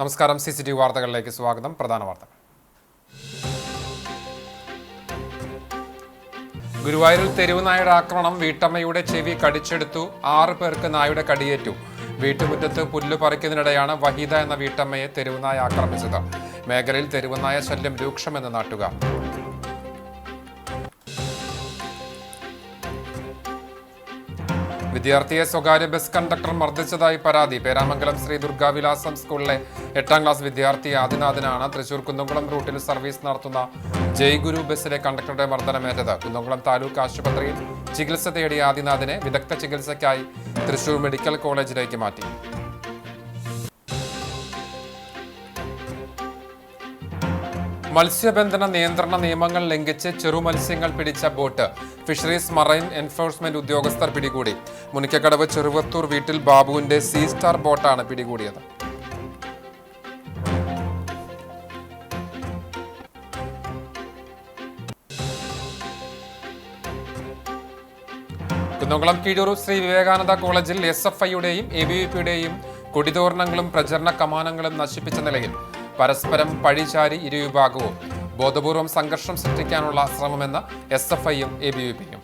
നമസ്കാരം. CCTV വാർത്തകളിലേക്ക് സ്വാഗതം. പ്രധാന വാർത്തകൾ. ഗുരുവായൂരിൽ തെരുവ് നായയുടെ ആക്രമണം. വീട്ടമ്മയുടെ ചെവി കടിച്ചെടുത്തു. 6 പേർക്ക് നായയുടെ കടിയേറ്റു. വീട്ടുമുറ്റത്ത് പുല്ല് പറിക്കുന്നതിനിടെയാണ് വഹീദ എന്ന വീട്ടമ്മയെ തെരുവ് നായ ആക്രമിച്ചത്. മേഖലയിൽ തെരുവ് നായ ശല്യം രൂക്ഷമെന്ന് നാട്ടുകാർ. വിദ്യാർത്ഥിയെ സ്വകാര്യ ബസ് കണ്ടക്ടർ മർദ്ദിച്ചതായി പരാതി. പേരാമംഗലം ശ്രീ ദുർഗാവിലാസം സ്കൂളിലെ 8ാം ക്ലാസ് വിദ്യാർത്ഥി ആദിനാഥിനാണ് തൃശൂർ കുന്നംകുളം റൂട്ടിൽ സർവീസ് നടത്തുന്ന ജയ്ഗുരു ബസ്സിലെ കണ്ടക്ടറുടെ മർദ്ദനമേറ്റത്. കുന്നംകുളം താലൂക്ക് ആശുപത്രിയിൽ ചികിത്സ തേടിയ ആദിനാഥിനെ വിദഗ്ധ ചികിത്സയ്ക്കായി തൃശൂർ മെഡിക്കൽ കോളേജിലേക്ക് മാറ്റി. മത്സ്യബന്ധന നിയന്ത്രണ നിയമങ്ങൾ ലംഘിച്ച് ചെറുമത്സ്യങ്ങൾ പിടിച്ച ബോട്ട് ഫിഷറീസ് മറൈൻ എൻഫോഴ്സ്മെന്റ് ഉദ്യോഗസ്ഥർ പിടികൂടി. മുനിക്കക്കടവ് ചെറുവത്തൂർ വീട്ടിൽ ബാബുവിന്റെ സീ സ്റ്റാർ ബോട്ടാണ് പിടികൂടിയത്. കുന്നംകുളം കീഴൂർ ശ്രീ വിവേകാനന്ദ കോളേജിൽ SFIയുടെയും ABVPയുടെയും കൊടിതോരണങ്ങളും പ്രചരണ കമാനങ്ങളും നശിപ്പിച്ച നിലയിൽ പരസ്പരം പഴിചാരി ഇരുവിഭാഗവും ബോധപൂർവം സംഘർഷം സൃഷ്ടിക്കാനുള്ള ശ്രമമെന്ന് SFIയും ABVPയും.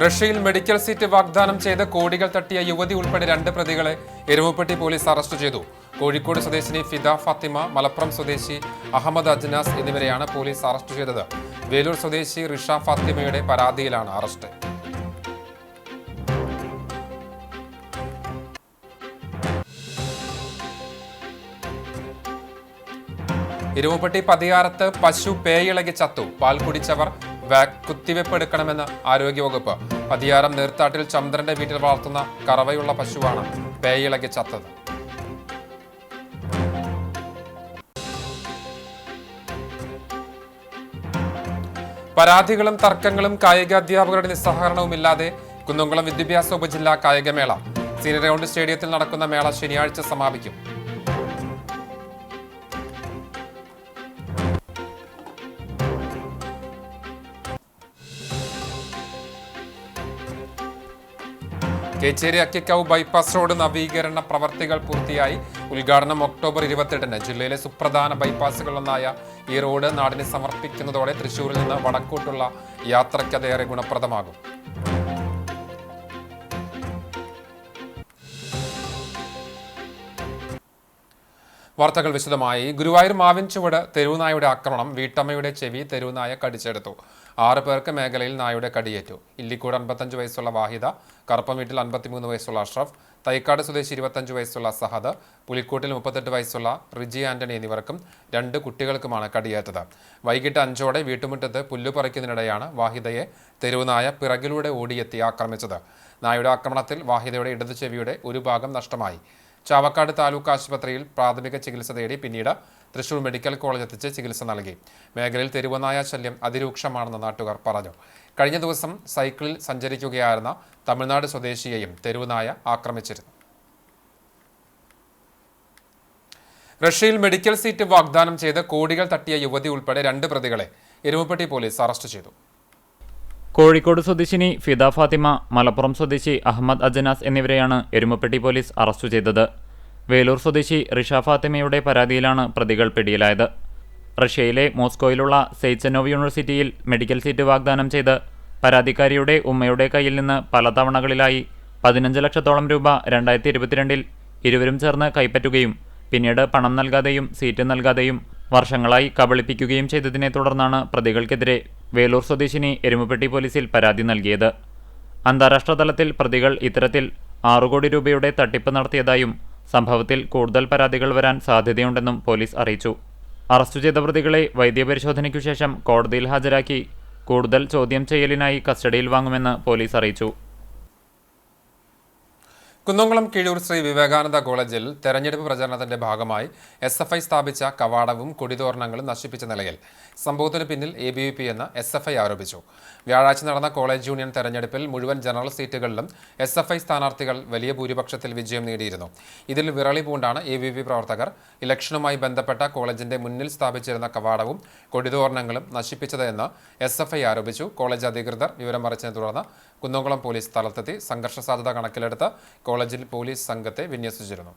റഷ്യയിൽ മെഡിക്കൽ സീറ്റ് വാഗ്ദാനം ചെയ്ത് കോടികൾ തട്ടിയ യുവതി ഉൾപ്പെടെ 2 പ്രതികളെ എരുമപ്പെട്ടി പോലീസ് അറസ്റ്റ് ചെയ്തു. കോഴിക്കോട് സ്വദേശിനി ഫിദ ഫാത്തിമ, മലപ്പുറം സ്വദേശി അഹമ്മദ് അജ്നാസ് എന്നിവരെയാണ് പോലീസ് അറസ്റ്റ് ചെയ്തത്. വേലൂർ സ്വദേശി റിഷ ഫാത്തിമയുടെ പരാതിയിലാണ് അറസ്റ്റ്. എരുമപ്പെട്ടി പതിയാരത്ത് പശു പേയിളകി ചത്തു. പാൽ കുടിച്ചവർ കുത്തിവെപ്പ് എടുക്കണമെന്ന് ആരോഗ്യവകുപ്പ്. പതിയാരം നീർത്താട്ടിൽ ചന്ദ്രന്റെ വീട്ടിൽ വളർത്തുന്ന കറവയുള്ള പശുവാണ് പേയിളകി ചത്തത്. പരാതികളും തർക്കങ്ങളും കായികാധ്യാപകരുടെ നിസ്സഹകരണവുമില്ലാതെ കുന്നംകുളം വിദ്യാഭ്യാസ ഉപജില്ലാ കായികമേള. സീനിയർ ഗ്രൗണ്ട് സ്റ്റേഡിയത്തിൽ നടക്കുന്ന മേള ശനിയാഴ്ച സമാപിക്കും. കേച്ചേരി അക്കിക്കാവ് ബൈപ്പാസ് റോഡ് നവീകരണ പ്രവർത്തികൾ പൂർത്തിയായി. ഉദ്ഘാടനം ഒക്ടോബർ 28-ന്. ജില്ലയിലെ സുപ്രധാന ബൈപ്പാസുകളൊന്നായ ഈ റോഡ് നാടിന് സമർപ്പിക്കുന്നതോടെ തൃശൂരിൽ നിന്ന് വടക്കോട്ടുള്ള യാത്രയ്ക്കതേറെ ഗുണപ്രദമാകും. വാർത്തകൾ വിശദമായി. ഗുരുവായൂർ മാവിൻചുവട് തെരുവുനായയുടെ ആക്രമണം. വീട്ടമ്മയുടെ ചെവി തെരുവുനായ കടിച്ചെടുത്തു. 6 പേർക്ക് മേഖലയിൽ നായയുടെ കടിയേറ്റു. ഇല്ലിക്കൂട് 55 വയസ്സുള്ള വാഹിദ, കറുപ്പം വീട്ടിൽ 53 വയസ്സുള്ള അഷ്റഫ്, തൈക്കാട് സ്വദേശി 25 വയസ്സുള്ള സഹദ്, പുലിക്കോട്ടിൽ 38 വയസ്സുള്ള റിജി ആന്റണി എന്നിവർക്കും 2 കുട്ടികൾക്കുമാണ് കടിയേറ്റത്. വൈകിട്ട് 5ഓടെ വീട്ടുമുറ്റത്ത് പുല്ല് പറിക്കുന്നതിനിടെയാണ് വാഹിദയെ തെരുവുനായ പിറകിലൂടെ ഓടിയെത്തി ആക്രമിച്ചത്. നായയുടെ ആക്രമണത്തിൽ വാഹിദയുടെ ഇടതു ചെവിയുടെ ഒരു ഭാഗം നഷ്ടമായി. ചാവക്കാട് താലൂക്ക് ആശുപത്രിയിൽ പ്രാഥമിക ചികിത്സ തേടി പിന്നീട് തൃശൂർ മെഡിക്കൽ കോളേജ് എത്തിച്ച് ചികിത്സ നൽകി. മേഖലയിൽ തെരുവുനായ ശല്യം അതിരൂക്ഷമാണെന്ന് നാട്ടുകാർ പറഞ്ഞു. കഴിഞ്ഞ ദിവസം സൈക്കിളിൽ സഞ്ചരിക്കുകയായിരുന്ന തമിഴ്നാട് സ്വദേശിയെയും തെരുവുനായ ആക്രമിച്ചിരുന്നു. റഷ്യയിൽ മെഡിക്കൽ സീറ്റ് വാഗ്ദാനം ചെയ്ത് കോടികൾ തട്ടിയ യുവതി ഉൾപ്പെടെ 2 പ്രതികളെ എരുമപ്പെട്ടി പോലീസ് അറസ്റ്റ് ചെയ്തു. കോഴിക്കോട് സ്വദേശിനി ഫിദ ഫാത്തിമ, മലപ്പുറം സ്വദേശി അഹമ്മദ് അജ്നാസ് എന്നിവരെയാണ് എരുമപ്പെട്ടി പോലീസ് അറസ്റ്റ് ചെയ്തത്. വേലൂർ സ്വദേശി റിഷ ഫാത്തിമയുടെ പരാതിയിലാണ് പ്രതികൾ പിടിയിലായത്. റഷ്യയിലെ മോസ്കോയിലുള്ള സെയ്ച്ചനോവ് യൂണിവേഴ്സിറ്റിയിൽ മെഡിക്കൽ സീറ്റ് വാഗ്ദാനം ചെയ്ത് പരാതിക്കാരിയുടെ ഉമ്മയുടെ കയ്യിൽ നിന്ന് പല തവണകളിലായി 15 ലക്ഷത്തോളം രൂപ 2022-ൽ ഇരുവരും ചേർന്ന് കൈപ്പറ്റുകയും പിന്നീട് പണം നൽകാതെയും സീറ്റ് നൽകാതെയും വർഷങ്ങളായി കബളിപ്പിക്കുകയും ചെയ്തതിനെ തുടർന്നാണ് പ്രതികൾക്കെതിരെ വേലൂർ സ്വദേശിനി എരുമപ്പെട്ടി പോലീസിൽ പരാതി നൽകിയത്. അന്താരാഷ്ട്ര തലത്തിൽ പ്രതികൾ ഇത്തരത്തിൽ 6 കോടി രൂപയുടെ തട്ടിപ്പ് നടത്തിയതായും സംഭവത്തിൽ കൂടുതൽ പരാതികൾ വരാൻ സാധ്യതയുണ്ടെന്നും പോലീസ് അറിയിച്ചു. അറസ്റ്റ് ചെയ്ത പ്രതികളെ വൈദ്യപരിശോധനയ്ക്കു ശേഷം കോടതിയിൽ ഹാജരാക്കി കൂടുതൽ ചോദ്യം ചെയ്യലിനായി കസ്റ്റഡിയിൽ വാങ്ങുമെന്ന് പോലീസ് അറിയിച്ചു. കുന്നംകുളം കീഴൂർ ശ്രീ വിവേകാനന്ദ കോളേജിൽ തെരഞ്ഞെടുപ്പ് പ്രചരണത്തിന്റെ ഭാഗമായി SFI സ്ഥാപിച്ച കവാടവും കൊടിതോരണങ്ങളും നശിപ്പിച്ച നിലയിൽ സംഭവത്തിന് പിന്നിൽ ABVP എന്ന് SFI ആരോപിച്ചു. വ്യാഴാഴ്ച നടന്ന കോളേജ് യൂണിയൻ തെരഞ്ഞെടുപ്പിൽ മുഴുവൻ ജനറൽ സീറ്റുകളിലും SFI സ്ഥാനാർത്ഥികൾ വലിയ ഭൂരിപക്ഷത്തിൽ വിജയം നേടിയിരുന്നു. ഇതിൽ വിറളി പൂണ്ടാണ് ABVP പ്രവർത്തകർ ഇലക്ഷനുമായി ബന്ധപ്പെട്ട കോളേജിന്റെ മുന്നിൽ സ്ഥാപിച്ചിരുന്ന കവാടവും കൊടിതോരണങ്ങളും നശിപ്പിച്ചത് എന്ന് SFI ആരോപിച്ചു. കോളേജ് അധികൃതർ വിവരം അറിയിച്ചതിനെ തുടർന്ന് കുന്നംകുളം പോലീസ് സ്ഥലത്തെത്തി സംഘർഷ സാധ്യത കണക്കിലെടുത്ത് കോളേജിൽ പോലീസ് സംഘത്തെ വിന്യസിച്ചിരുന്നു.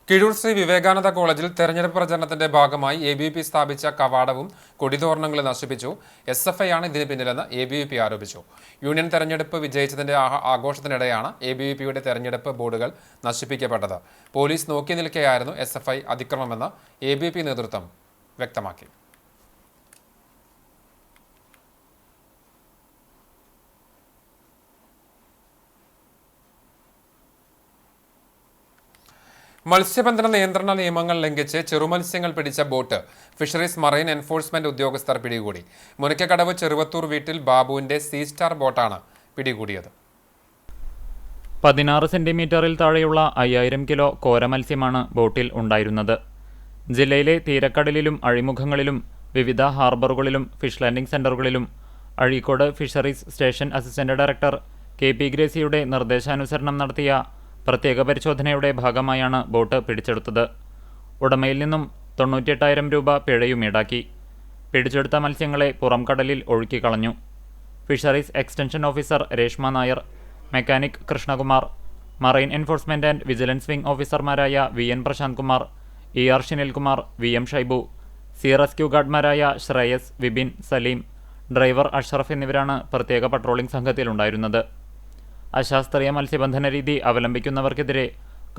കീഴൂർ ശ്രീ വിവേകാനന്ദ കോളേജിൽ തെരഞ്ഞെടുപ്പ് പ്രചരണത്തിന്റെ ഭാഗമായി ABVP സ്ഥാപിച്ച കവാടവും കൊടിതോരണങ്ങളും നശിപ്പിച്ചു. SFI ആണ് ഇതിന് പിന്നിലെന്ന് ABVP ആരോപിച്ചു. യൂണിയൻ തെരഞ്ഞെടുപ്പ് വിജയിച്ചതിന്റെ ആഘോഷത്തിനിടെയാണ് ABVPയുടെ തെരഞ്ഞെടുപ്പ് ബോർഡുകൾ നശിപ്പിക്കപ്പെട്ടത്. പോലീസ് നോക്കി നിൽക്കെയായിരുന്നു SFI അതിക്രമമെന്ന് ABVP നേതൃത്വം വ്യക്തമാക്കി. മത്സ്യബന്ധന നിയന്ത്രണ നിയമങ്ങൾ ലംഘിച്ച് ചെറുമത്സ്യങ്ങൾ പിടിച്ച ബോട്ട് ഫിഷറീസ് മറൈൻ എൻഫോഴ്സ്മെന്റ് ഉദ്യോഗസ്ഥർ പിടികൂടി. മുനക്കക്കടവ് ചെറുവത്തൂർ വീട്ടിൽ ബാബുവിന്റെ സീ സ്റ്റാർ ബോട്ടാണ് പിടികൂടിയത്. 16 സെന്റിമീറ്ററിൽ താഴെയുള്ള 5000 കിലോ കോരമത്സ്യമാണ് ബോട്ടിൽ ഉണ്ടായിരുന്നത്. ജില്ലയിലെ തീരക്കടലിലും അഴിമുഖങ്ങളിലും വിവിധ ഹാർബറുകളിലും ഫിഷ് ലാൻഡിംഗ് സെന്ററുകളിലും Azhikode fisheries station assistant director KP ഗ്രേസിയുടെ നിർദ്ദേശാനുസരണം നടത്തിയ പ്രത്യേക പരിശോധനയുടെ ഭാഗമായാണ് ബോട്ട് പിടിച്ചെടുത്തത്. ഉടമയിൽ നിന്നും 98,000 രൂപ പിഴയും ഈടാക്കി. പിടിച്ചെടുത്ത മത്സ്യങ്ങളെ പുറം കടലിൽ ഒഴുക്കിക്കളഞ്ഞു. Fisheries extension officer Reshma Nair, mechanic Krishnakumar, marine enforcement and vigilance wing ഓഫീസർമാരായ VN Prashanth Kumar, ER Shinilkumar, VM Shaibu, sea rescue ഗാർഡ്മാരായ ശ്രേയസ്, വിപിൻ, സലീം, ഡ്രൈവർ അഷ്റഫ് എന്നിവരാണ് പ്രത്യേക പട്രോളിംഗ് സംഘത്തിലുണ്ടായിരുന്നത്. അശാസ്ത്രീയ മത്സ്യബന്ധന രീതി അവലംബിക്കുന്നവർക്കെതിരെ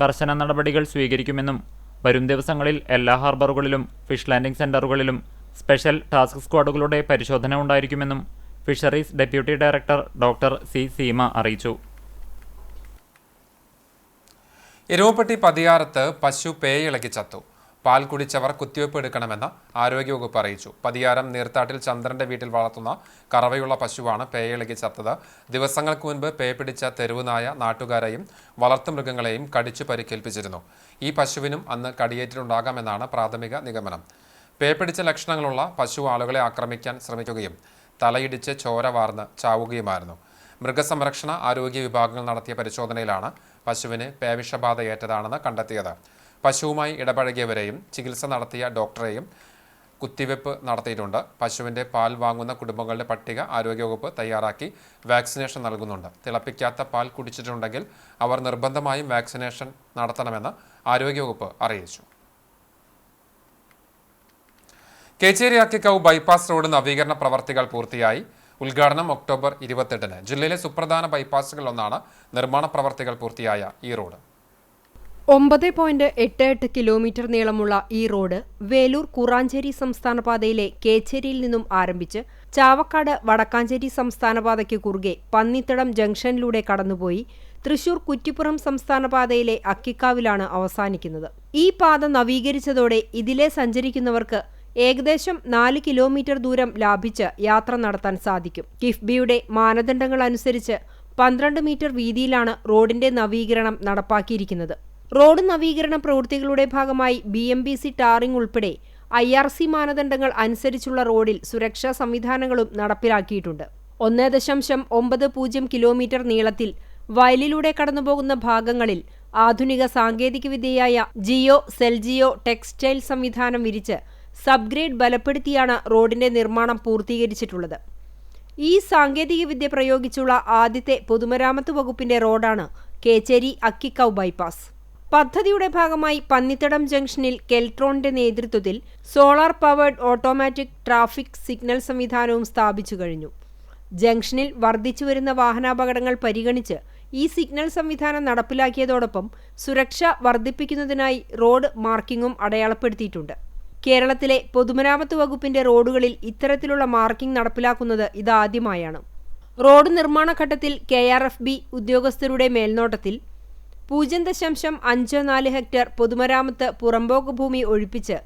കർശന നടപടികൾ സ്വീകരിക്കുമെന്നും വരും ദിവസങ്ങളിൽ എല്ലാ ഹാർബറുകളിലും ഫിഷ് ലാൻഡിംഗ് സെന്ററുകളിലും സ്പെഷ്യൽ ടാസ്ക് സ്ക്വാഡുകളുടെ പരിശോധന ഉണ്ടായിരിക്കുമെന്നും fisheries deputy director doctor C. Seema അറിയിച്ചു. എരുമപ്പെട്ടി പതിയാരത്ത് പശു പേയിളക്കി ചത്തു. പാൽ കുടിച്ചവർ കുത്തിവയ്പ് എടുക്കണമെന്ന് ആരോഗ്യവകുപ്പ് അറിയിച്ചു. പതിയാരം നീർത്താട്ടിൽ ചന്ദ്രന്റെ വീട്ടിൽ വളർത്തുന്ന കറവയുള്ള പശുവാണ് പേയിളക്കി ചത്തത്. ദിവസങ്ങൾക്ക് മുൻപ് പേ പിടിച്ച തെരുവുനായ നാട്ടുകാരെയും വളർത്തുമൃഗങ്ങളെയും കടിച്ചു പരിക്കേൽപ്പിച്ചിരുന്നു. ഈ പശുവിനും അന്ന് കടിയേറ്റിട്ടുണ്ടാകാമെന്നാണ് പ്രാഥമിക നിഗമനം. പേ പിടിച്ച ലക്ഷണങ്ങളുള്ള പശു ആളുകളെ ആക്രമിക്കാൻ ശ്രമിക്കുകയും തലയിടിച്ച് ചോര വാർന്ന് ചാവുകയുമായിരുന്നു. മൃഗസംരക്ഷണ ആരോഗ്യ വിഭാഗങ്ങൾ നടത്തിയ പരിശോധനയിലാണ് പശുവിന് പേവിഷബാധ ഏറ്റതാണെന്ന് കണ്ടെത്തിയത്. പശുവുമായി ഇടപഴകിയവരെയും ചികിത്സ നടത്തിയ ഡോക്ടറെയും കുത്തിവയ്പ് നടത്തിയിട്ടുണ്ട്. പശുവിൻ്റെ പാൽ വാങ്ങുന്ന കുടുംബങ്ങളുടെ പട്ടിക ആരോഗ്യവകുപ്പ് തയ്യാറാക്കി വാക്സിനേഷൻ നൽകുന്നുണ്ട്. തിളപ്പിക്കാത്ത പാൽ കുടിച്ചിട്ടുണ്ടെങ്കിൽ അവർ നിർബന്ധമായും വാക്സിനേഷൻ നടത്തണമെന്ന് ആരോഗ്യവകുപ്പ് അറിയിച്ചു. കേച്ചേരി അക്കിക്കാവ് ബൈപ്പാസ് റോഡ് നവീകരണ പ്രവർത്തികൾ പൂർത്തിയായി. ഉദ്ഘാടനം ഒക്ടോബർ 28-ന്. ജില്ലയിലെ സുപ്രധാന ബൈപ്പാസുകളിലൊന്നാണ് നിർമ്മാണ പ്രവർത്തികൾ പൂർത്തിയായ ഈ റോഡ്. 9.88 കിലോമീറ്റർ നീളമുള്ള ഈ റോഡ് വേലൂർ കുറാഞ്ചേരി സംസ്ഥാന പാതയിലെ കേച്ചേരിയിൽ നിന്നും ആരംഭിച്ച് ചാവക്കാട് വടക്കാഞ്ചേരി സംസ്ഥാന പാതയ്ക്ക് കുറുകെ പന്നിത്തടം ജംഗ്ഷനിലൂടെ കടന്നുപോയി തൃശൂർ കുറ്റിപ്പുറം സംസ്ഥാന പാതയിലെ അക്കിക്കാവിലാണ് അവസാനിക്കുന്നത്. ഈ പാത നവീകരിച്ചതോടെ ഇതിലെ സഞ്ചരിക്കുന്നവർക്ക് ഏകദേശം 4 കിലോമീറ്റർ ദൂരം ലാഭിച്ച് യാത്ര നടത്താൻ സാധിക്കും. കിഫ്ബിയുടെ മാനദണ്ഡങ്ങൾ അനുസരിച്ച് 12 മീറ്റർ വീതിയിലാണ് റോഡിന്റെ നവീകരണം നടപ്പാക്കിയിരിക്കുന്നത്. റോഡ് നവീകരണ പ്രവൃത്തികളുടെ ഭാഗമായി BMBC ടാറിംഗ് ഉൾപ്പെടെ IRC മാനദണ്ഡങ്ങൾ അനുസരിച്ചുള്ള റോഡിൽ സുരക്ഷാ സംവിധാനങ്ങളും നടപ്പിലാക്കിയിട്ടുണ്ട്. 1.90 കിലോമീറ്റർ നീളത്തിൽ വയലിലൂടെ കടന്നുപോകുന്ന ഭാഗങ്ങളിൽ ആധുനിക സാങ്കേതികവിദ്യയായ ജിയോ സെൽജിയോ ടെക്സ്റ്റൈൽ സംവിധാനം വിരിച്ച് സബ്ഗ്രേഡ് ബലപ്പെടുത്തിയാണ് റോഡിന്റെ നിർമ്മാണം പൂർത്തീകരിച്ചിട്ടുള്ളത്. ഈ സാങ്കേതികവിദ്യ പ്രയോഗിച്ചുള്ള ആദ്യത്തെ പൊതുമരാമത്ത് വകുപ്പിന്റെ റോഡാണ് കേച്ചേരി അക്കിക്കാവ് ബൈപ്പാസ്. പദ്ധതിയുടെ ഭാഗമായി പന്നിത്തടം ജംഗ്ഷനിൽ കെൽട്രോണിന്റെ നേതൃത്വത്തിൽ solar powered automatic traffic signal സംവിധാനവും സ്ഥാപിച്ചു കഴിഞ്ഞു. ജംഗ്ഷനിൽ വർദ്ധിച്ചുവരുന്ന വാഹനാപകടങ്ങൾ പരിഗണിച്ച് ഈ സിഗ്നൽ സംവിധാനം നടപ്പിലാക്കിയതോടൊപ്പം സുരക്ഷ വർദ്ധിപ്പിക്കുന്നതിനായി റോഡ് മാർക്കിങ്ങും അടയാളപ്പെടുത്തിയിട്ടുണ്ട്. കേരളത്തിലെ പൊതുമരാമത്ത് വകുപ്പിന്റെ റോഡുകളിൽ ഇത്തരത്തിലുള്ള മാർക്കിംഗ് നടപ്പിലാക്കുന്നത് ഇതാദ്യമായാണ്. റോഡ് നിർമ്മാണ ഘട്ടത്തിൽ KRFB ഉദ്യോഗസ്ഥരുടെ മേൽനോട്ടത്തിൽ 0.54 ഹെക്ടർ പൊതുമരാമത്ത് പുറമ്പോക്ക് ഭൂമി ഒഴിപ്പിച്ച്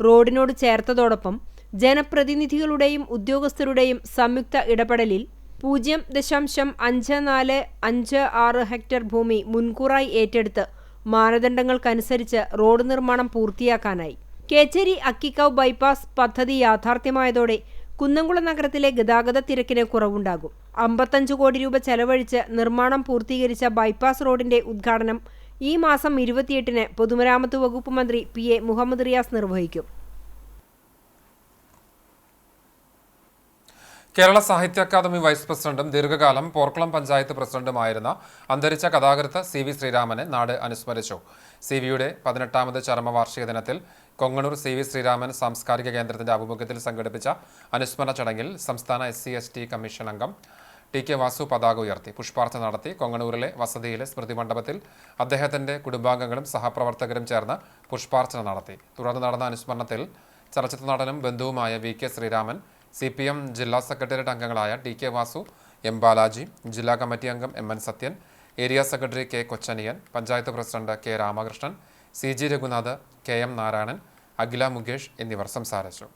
റോഡിനോട് ചേർത്തതോടൊപ്പം ജനപ്രതിനിധികളുടെയും ഉദ്യോഗസ്ഥരുടെയും സംയുക്ത ഇടപെടലിൽ 0.5456 ഹെക്ടർ ഭൂമി മുൻകൂറായി ഏറ്റെടുത്ത് മാനദണ്ഡങ്ങൾക്കനുസരിച്ച് റോഡ് നിർമ്മാണം പൂർത്തിയാക്കാനായി. കേച്ചേരി അക്കിക്കാവ് ബൈപ്പാസ് പദ്ധതി യാഥാർത്ഥ്യമായതോടെ കുന്നംകുളം നഗരത്തിലെ ഗതാഗത തിരക്കിന് കുറവുണ്ടാകും. 55 കോടി രൂപ ചെലവഴിച്ച് നിർമ്മാണം പൂർത്തീകരിച്ച ബൈപ്പാസ് റോഡിന്റെ ഉദ്ഘാടനം ഈ മാസം 28-ന് പൊതുമരാമത്ത് വകുപ്പ് മന്ത്രി PA മുഹമ്മദ് റിയാസ് നിർവഹിക്കും. കേരള സാഹിത്യ അക്കാദമി വൈസ് പ്രസിഡന്റും ദീർഘകാലം പോർക്കുളം പഞ്ചായത്ത് പ്രസിഡന്റുമായിരുന്ന അന്തരിച്ച കഥാകൃത്ത് CV ശ്രീരാമനെ നാട് അനുസ്മരിച്ചു. CVയുടെ 18ാമത് ചരമവാർഷിക ദിനത്തിൽ കൊങ്ങണൂർ CV ശ്രീരാമൻ സാംസ്കാരിക കേന്ദ്രത്തിന്റെ ആഭിമുഖ്യത്തിൽ സംഘടിപ്പിച്ച അനുസ്മരണ ചടങ്ങിൽ സംസ്ഥാന SC/ST കമ്മീഷൻ അംഗം TK വാസു പതാക ഉയർത്തി പുഷ്പാർച്ചന നടത്തി. കൊങ്ങണൂരിലെ വസതിയിലെ സ്മൃതി മണ്ഡപത്തിൽ അദ്ദേഹത്തിന്റെ കുടുംബാംഗങ്ങളും സഹപ്രവർത്തകരും ചേർന്ന് പുഷ്പാർച്ചന നടത്തി. തുടർന്ന് നടന്ന അനുസ്മരണത്തിൽ ചലച്ചിത്ര നടനും ബന്ധുവുമായ VK ശ്രീരാമൻ, CPM ജില്ലാ സെക്രട്ടേറിയറ്റ് അംഗങ്ങളായ TK വാസു, M ബാലാജി, ജില്ലാ കമ്മിറ്റി അംഗം MN Sathyan, area secretary K Kochaniyan, panchayat president K Ramakrishnan, CG Raghunath, KM Narayanan, Akhila Mukesh എന്നിവർ സംസാരിച്ചു.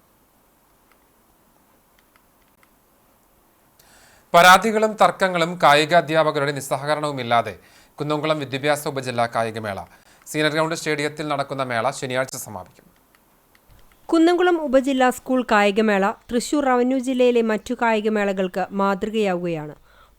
പരാതികളും തർക്കങ്ങളും കായികാധ്യാപകരുടെ നിസ്സഹകരണവുമില്ലാതെ കുന്നംകുളം വിദ്യാഭ്യാസ ഉപജില്ലാ കായികമേള. സീനിയർ ഗ്രൗണ്ട് സ്റ്റേഡിയത്തിൽ നടക്കുന്ന മേള ശനിയാഴ്ച സമാപിക്കും. കുന്നംകുളം ഉപജില്ലാ സ്കൂൾ കായികമേള തൃശൂർ റവന്യൂ ജില്ലയിലെ മറ്റു കായികമേളകൾക്ക് മാതൃകയാവുകയാണ്.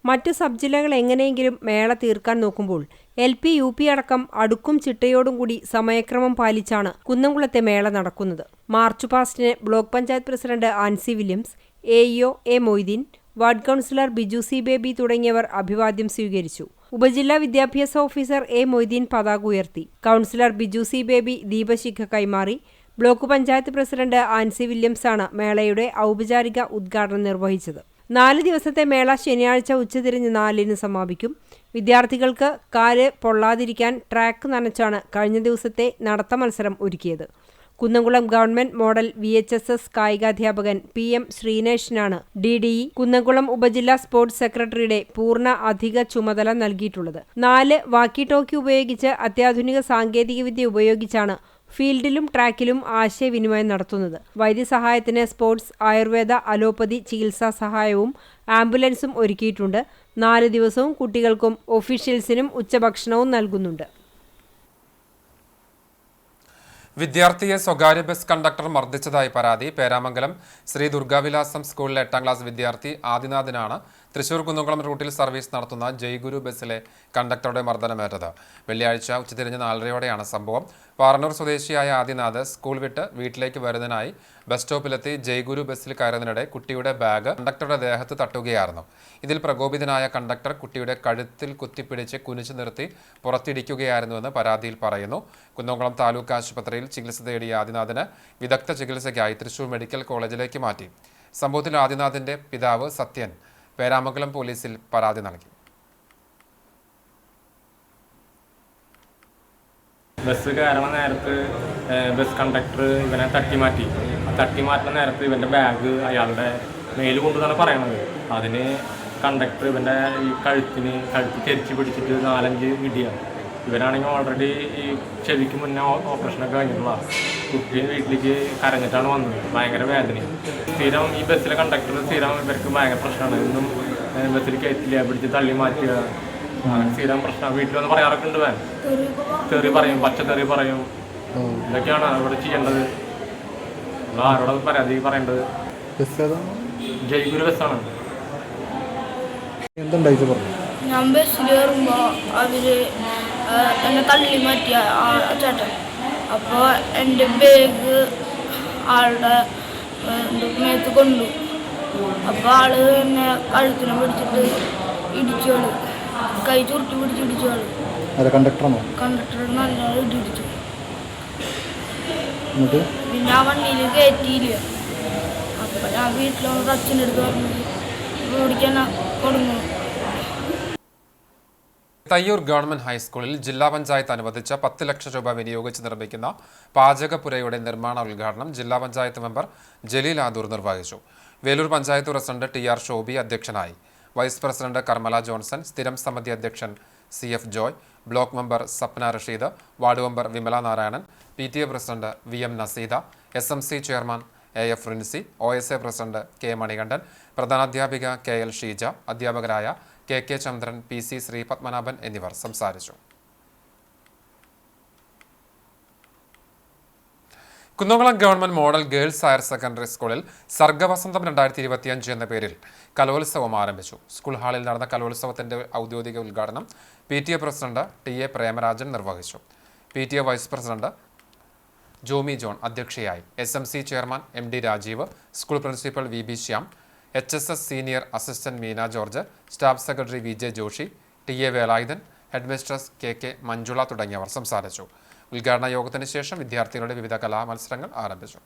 മറ്റു സബ് ജില്ലകൾ എങ്ങനെയെങ്കിലും മേള തീർക്കാൻ നോക്കുമ്പോൾ LP UP അടക്കം അടുക്കും ചിട്ടയോടും കൂടി സമയക്രമം പാലിച്ചാണ് കുന്നംകുളത്തെ മേള നടക്കുന്നത്. മാർച്ച് പാസ്റ്റിന് block panchayat president Ancy Williams, AEO A Moideen, ward councillor Biju C Baby തുടങ്ങിയവർ അഭിവാദ്യം സ്വീകരിച്ചു. ഉപജില്ലാ വിദ്യാഭ്യാസ ഓഫീസർ A മൊയ്തീൻ പതാക ഉയർത്തി. കൗൺസിലർ ബിജു C ബേബി ദീപശിഖ കൈമാറി. ബ്ലോക്ക് പഞ്ചായത്ത് പ്രസിഡന്റ് ആൻസി വില്യംസാണ് മേളയുടെ ഔപചാരിക ഉദ്ഘാടനം നിർവഹിച്ചത്. 4 ദിവസത്തെ മേള ശനിയാഴ്ച ഉച്ചതിരിഞ്ഞ് 4-ന് സമാപിക്കും. വിദ്യാർത്ഥികൾക്ക് കാല് പൊള്ളാതിരിക്കാൻ ട്രാക്ക് നനച്ചാണ് കഴിഞ്ഞ ദിവസത്തെ നടത്ത മത്സരം ഒരുക്കിയത്. Kunnamkulam government model VHSS കായികാധ്യാപകൻ PM ശ്രീനേഷിനാണ് DDE Kunnamkulam ഉപജില്ലാ സ്പോർട്സ് സെക്രട്ടറിയുടെ പൂർണ്ണ അധിക ചുമതല നൽകിയിട്ടുള്ളത്. 4 വാക്കി ടോക്കി ഉപയോഗിച്ച് അത്യാധുനിക സാങ്കേതികവിദ്യ ഉപയോഗിച്ചാണ് ഫീൽഡിലും ട്രാക്കിലും ആശയവിനിമയം നടത്തുന്നത്. വൈദ്യസഹായത്തിന് സ്പോർട്സ്, ആയുർവേദ, അലോപ്പതി ചികിത്സാ സഹായവും ആംബുലൻസും ഒരുക്കിയിട്ടുണ്ട്. 4 ദിവസവും കുട്ടികൾക്കും ഒഫീഷ്യൽസിനും ഉച്ചഭക്ഷണവും നൽകുന്നുണ്ട്. വിദ്യാർത്ഥിയെ സ്വകാര്യ ബസ് കണ്ടക്ടർ മർദ്ദിച്ചതായി പരാതി. പേരാമംഗലം ശ്രീ ദുർഗാവിലാസം സ്കൂളിലെ 8ാം ക്ലാസ് വിദ്യാർത്ഥി ആദിനാഥിനാണ് തൃശൂർ കുന്നംകുളം റൂട്ടിൽ സർവീസ് നടത്തുന്ന ജയ്ഗുരു ബസ്സിലെ കണ്ടക്ടറുടെ മർദ്ദനമേറ്റത്. വെള്ളിയാഴ്ച ഉച്ചതിരിഞ്ഞ് 4:30-യോടെയാണ് സംഭവം. പാറന്നൂർ സ്വദേശിയായ ആദിനാഥ് സ്കൂൾ വിട്ട് വീട്ടിലേക്ക് വരുന്നതിനായി ബസ് സ്റ്റോപ്പിലെത്തി ജയ്ഗുരു ബസ്സിൽ കയറുന്നതിനിടെ കുട്ടിയുടെ ബാഗ് കണ്ടക്ടറുടെ ദേഹത്ത് തട്ടുകയായിരുന്നു. ഇതിൽ പ്രകോപിതനായ കണ്ടക്ടർ കുട്ടിയുടെ കഴുത്തിൽ കുത്തിപ്പിടിച്ച് കുനിച്ചു നിർത്തി പുറത്തിടിക്കുകയായിരുന്നുവെന്ന് പരാതിയിൽ പറയുന്നു. കുന്നംകുളം താലൂക്ക് ആശുപത്രിയിൽ ചികിത്സ തേടിയ ആദിനാഥിന് വിദഗ്ധ ചികിത്സയ്ക്കായി തൃശൂർ മെഡിക്കൽ കോളേജിലേക്ക് മാറ്റി. സംഭവത്തിൽ ആദിനാഥിന്റെ പിതാവ് സത്യൻ പേരാമംഗലം പോലീസിൽ പരാതി നൽകി. ബസ് കയറണ നേരത്ത് ബസ് കണ്ടക്ടർ ഇവനെ തട്ടിമാറ്റുന്ന നേരത്ത് ഇവൻ്റെ ബാഗ് അയാളുടെ മേല് കൊണ്ടുതന്നെ പറയണത്. അതിന് കണ്ടക്ടർ ഇവൻ്റെ ഈ കഴുത്ത് ചെരിച്ച് പിടിച്ചിട്ട് 4-5 ഇടിയാണ്. ഇവനാണെങ്കിൽ ഓൾറെഡി ഈ ചെവിക്ക് മുന്നേ ഓപ്പറേഷനൊക്കെ കഴിഞ്ഞിട്ടുള്ള കുട്ടി വീട്ടിലേക്ക് കരഞ്ഞിട്ടാണ് വന്നത്. ഭയങ്കര വേദനയും. സ്ഥിരം ഈ ബസ്സിലെ കണ്ടക്ടർ സ്ഥിരം ഇവർക്ക് ഭയങ്കര പ്രശ്നമാണ്. എന്നും ബസ്സിൽ കയറ്റില്ല, പിടിച്ച് തള്ളി മാറ്റുക, സ്ഥിരം പ്രശ്നം. വീട്ടിൽ വന്ന് പറയാറൊക്കെ ഉണ്ട്. തെറി പറയും, പച്ചത്തെറി പറയും. ഇതൊക്കെയാണ് ഇവിടെ ചെയ്യേണ്ടത്. നമ്മൾ ആരോട് പരാതി പറയേണ്ടത്? ജയ്ഗുരു ബസ്സാണ്. ഞാൻ ബസ്സിൽ കയറുമ്പോൾ അവർ എന്നെ തള്ളി മാറ്റിയ ചേട്ടൻ. അപ്പോൾ എൻ്റെ ബാഗ് ആളുടെ മേത്ത് കൊണ്ടു. അപ്പോൾ ആള് എന്നെ കഴുത്തിനെ പിടിച്ചിട്ട് ഇടിച്ചോളൂ, കൈ ചുരുട്ടി പിടിച്ച് ഇടിച്ചോളൂ. കണ്ടക്ടർ നല്ല ഇടിച്ചു. പിന്നെ ആ വണ്ടിയിൽ കയറ്റിയില്ല. അപ്പം ഞാൻ വീട്ടിലൊന്ന് അച്ഛൻ്റെ അടുത്ത് പറഞ്ഞു ഓടിക്കാൻ കൊടുങ്ങു. തയ്യൂർ ഗവൺമെന്റ് ഹൈസ്കൂളിൽ ജില്ലാ പഞ്ചായത്ത് അനുവദിച്ച 10 ലക്ഷം രൂപ വിനിയോഗിച്ച് നിർമ്മിക്കുന്ന പാചകപ്പുരയുടെ നിർമ്മാണ ഉദ്ഘാടനം ജില്ലാ പഞ്ചായത്ത് മെമ്പർ ജലീൽ ആദൂർ നിർവഹിച്ചു. വേലൂർ പഞ്ചായത്ത് പ്രസിഡന്റ് TR ഷോബി അധ്യക്ഷനായി. വൈസ് പ്രസിഡന്റ് കർമ്മല ജോൺസൺ, സ്ഥിരം സമിതി അധ്യക്ഷൻ CF Joy, block member Sapna Rasheed, ward member Vimala Narayanan, PTA president VM Naseeda, SMC chairman AF Rinsy, OSA president K Manikandan, പ്രധാനാധ്യാപിക KL ഷീജ, അധ്യാപകരായ KK ചന്ദ്രൻ, PC ശ്രീ പത്മനാഭൻ എന്നിവർ സംസാരിച്ചു. Kunnamkulam government model girls higher secondary സ്കൂളിൽ സർഗവസന്തം 2025 എന്ന പേരിൽ കലോത്സവം ആരംഭിച്ചു. സ്കൂൾ ഹാളിൽ നടന്ന കലോത്സവത്തിന്റെ ഔദ്യോഗിക ഉദ്ഘാടനം PTA പ്രസിഡന്റ് TA പ്രേമരാജൻ നിർവഹിച്ചു. PTA vice president Jomy John അധ്യക്ഷയായി. SMC chairman MD Rajeev, school principal VB Shyam, HSS senior assistant Meena George, staff secretary VJ Joshy, TA Velayudhan, headmistress KK Manjula തുടങ്ങിയവർ സംസാരിച്ചു. ഉദ്ഘാടന യോഗത്തിന് ശേഷം വിദ്യാർത്ഥികളുടെ വിവിധ കലാമത്സരങ്ങൾ ആരംഭിച്ചു.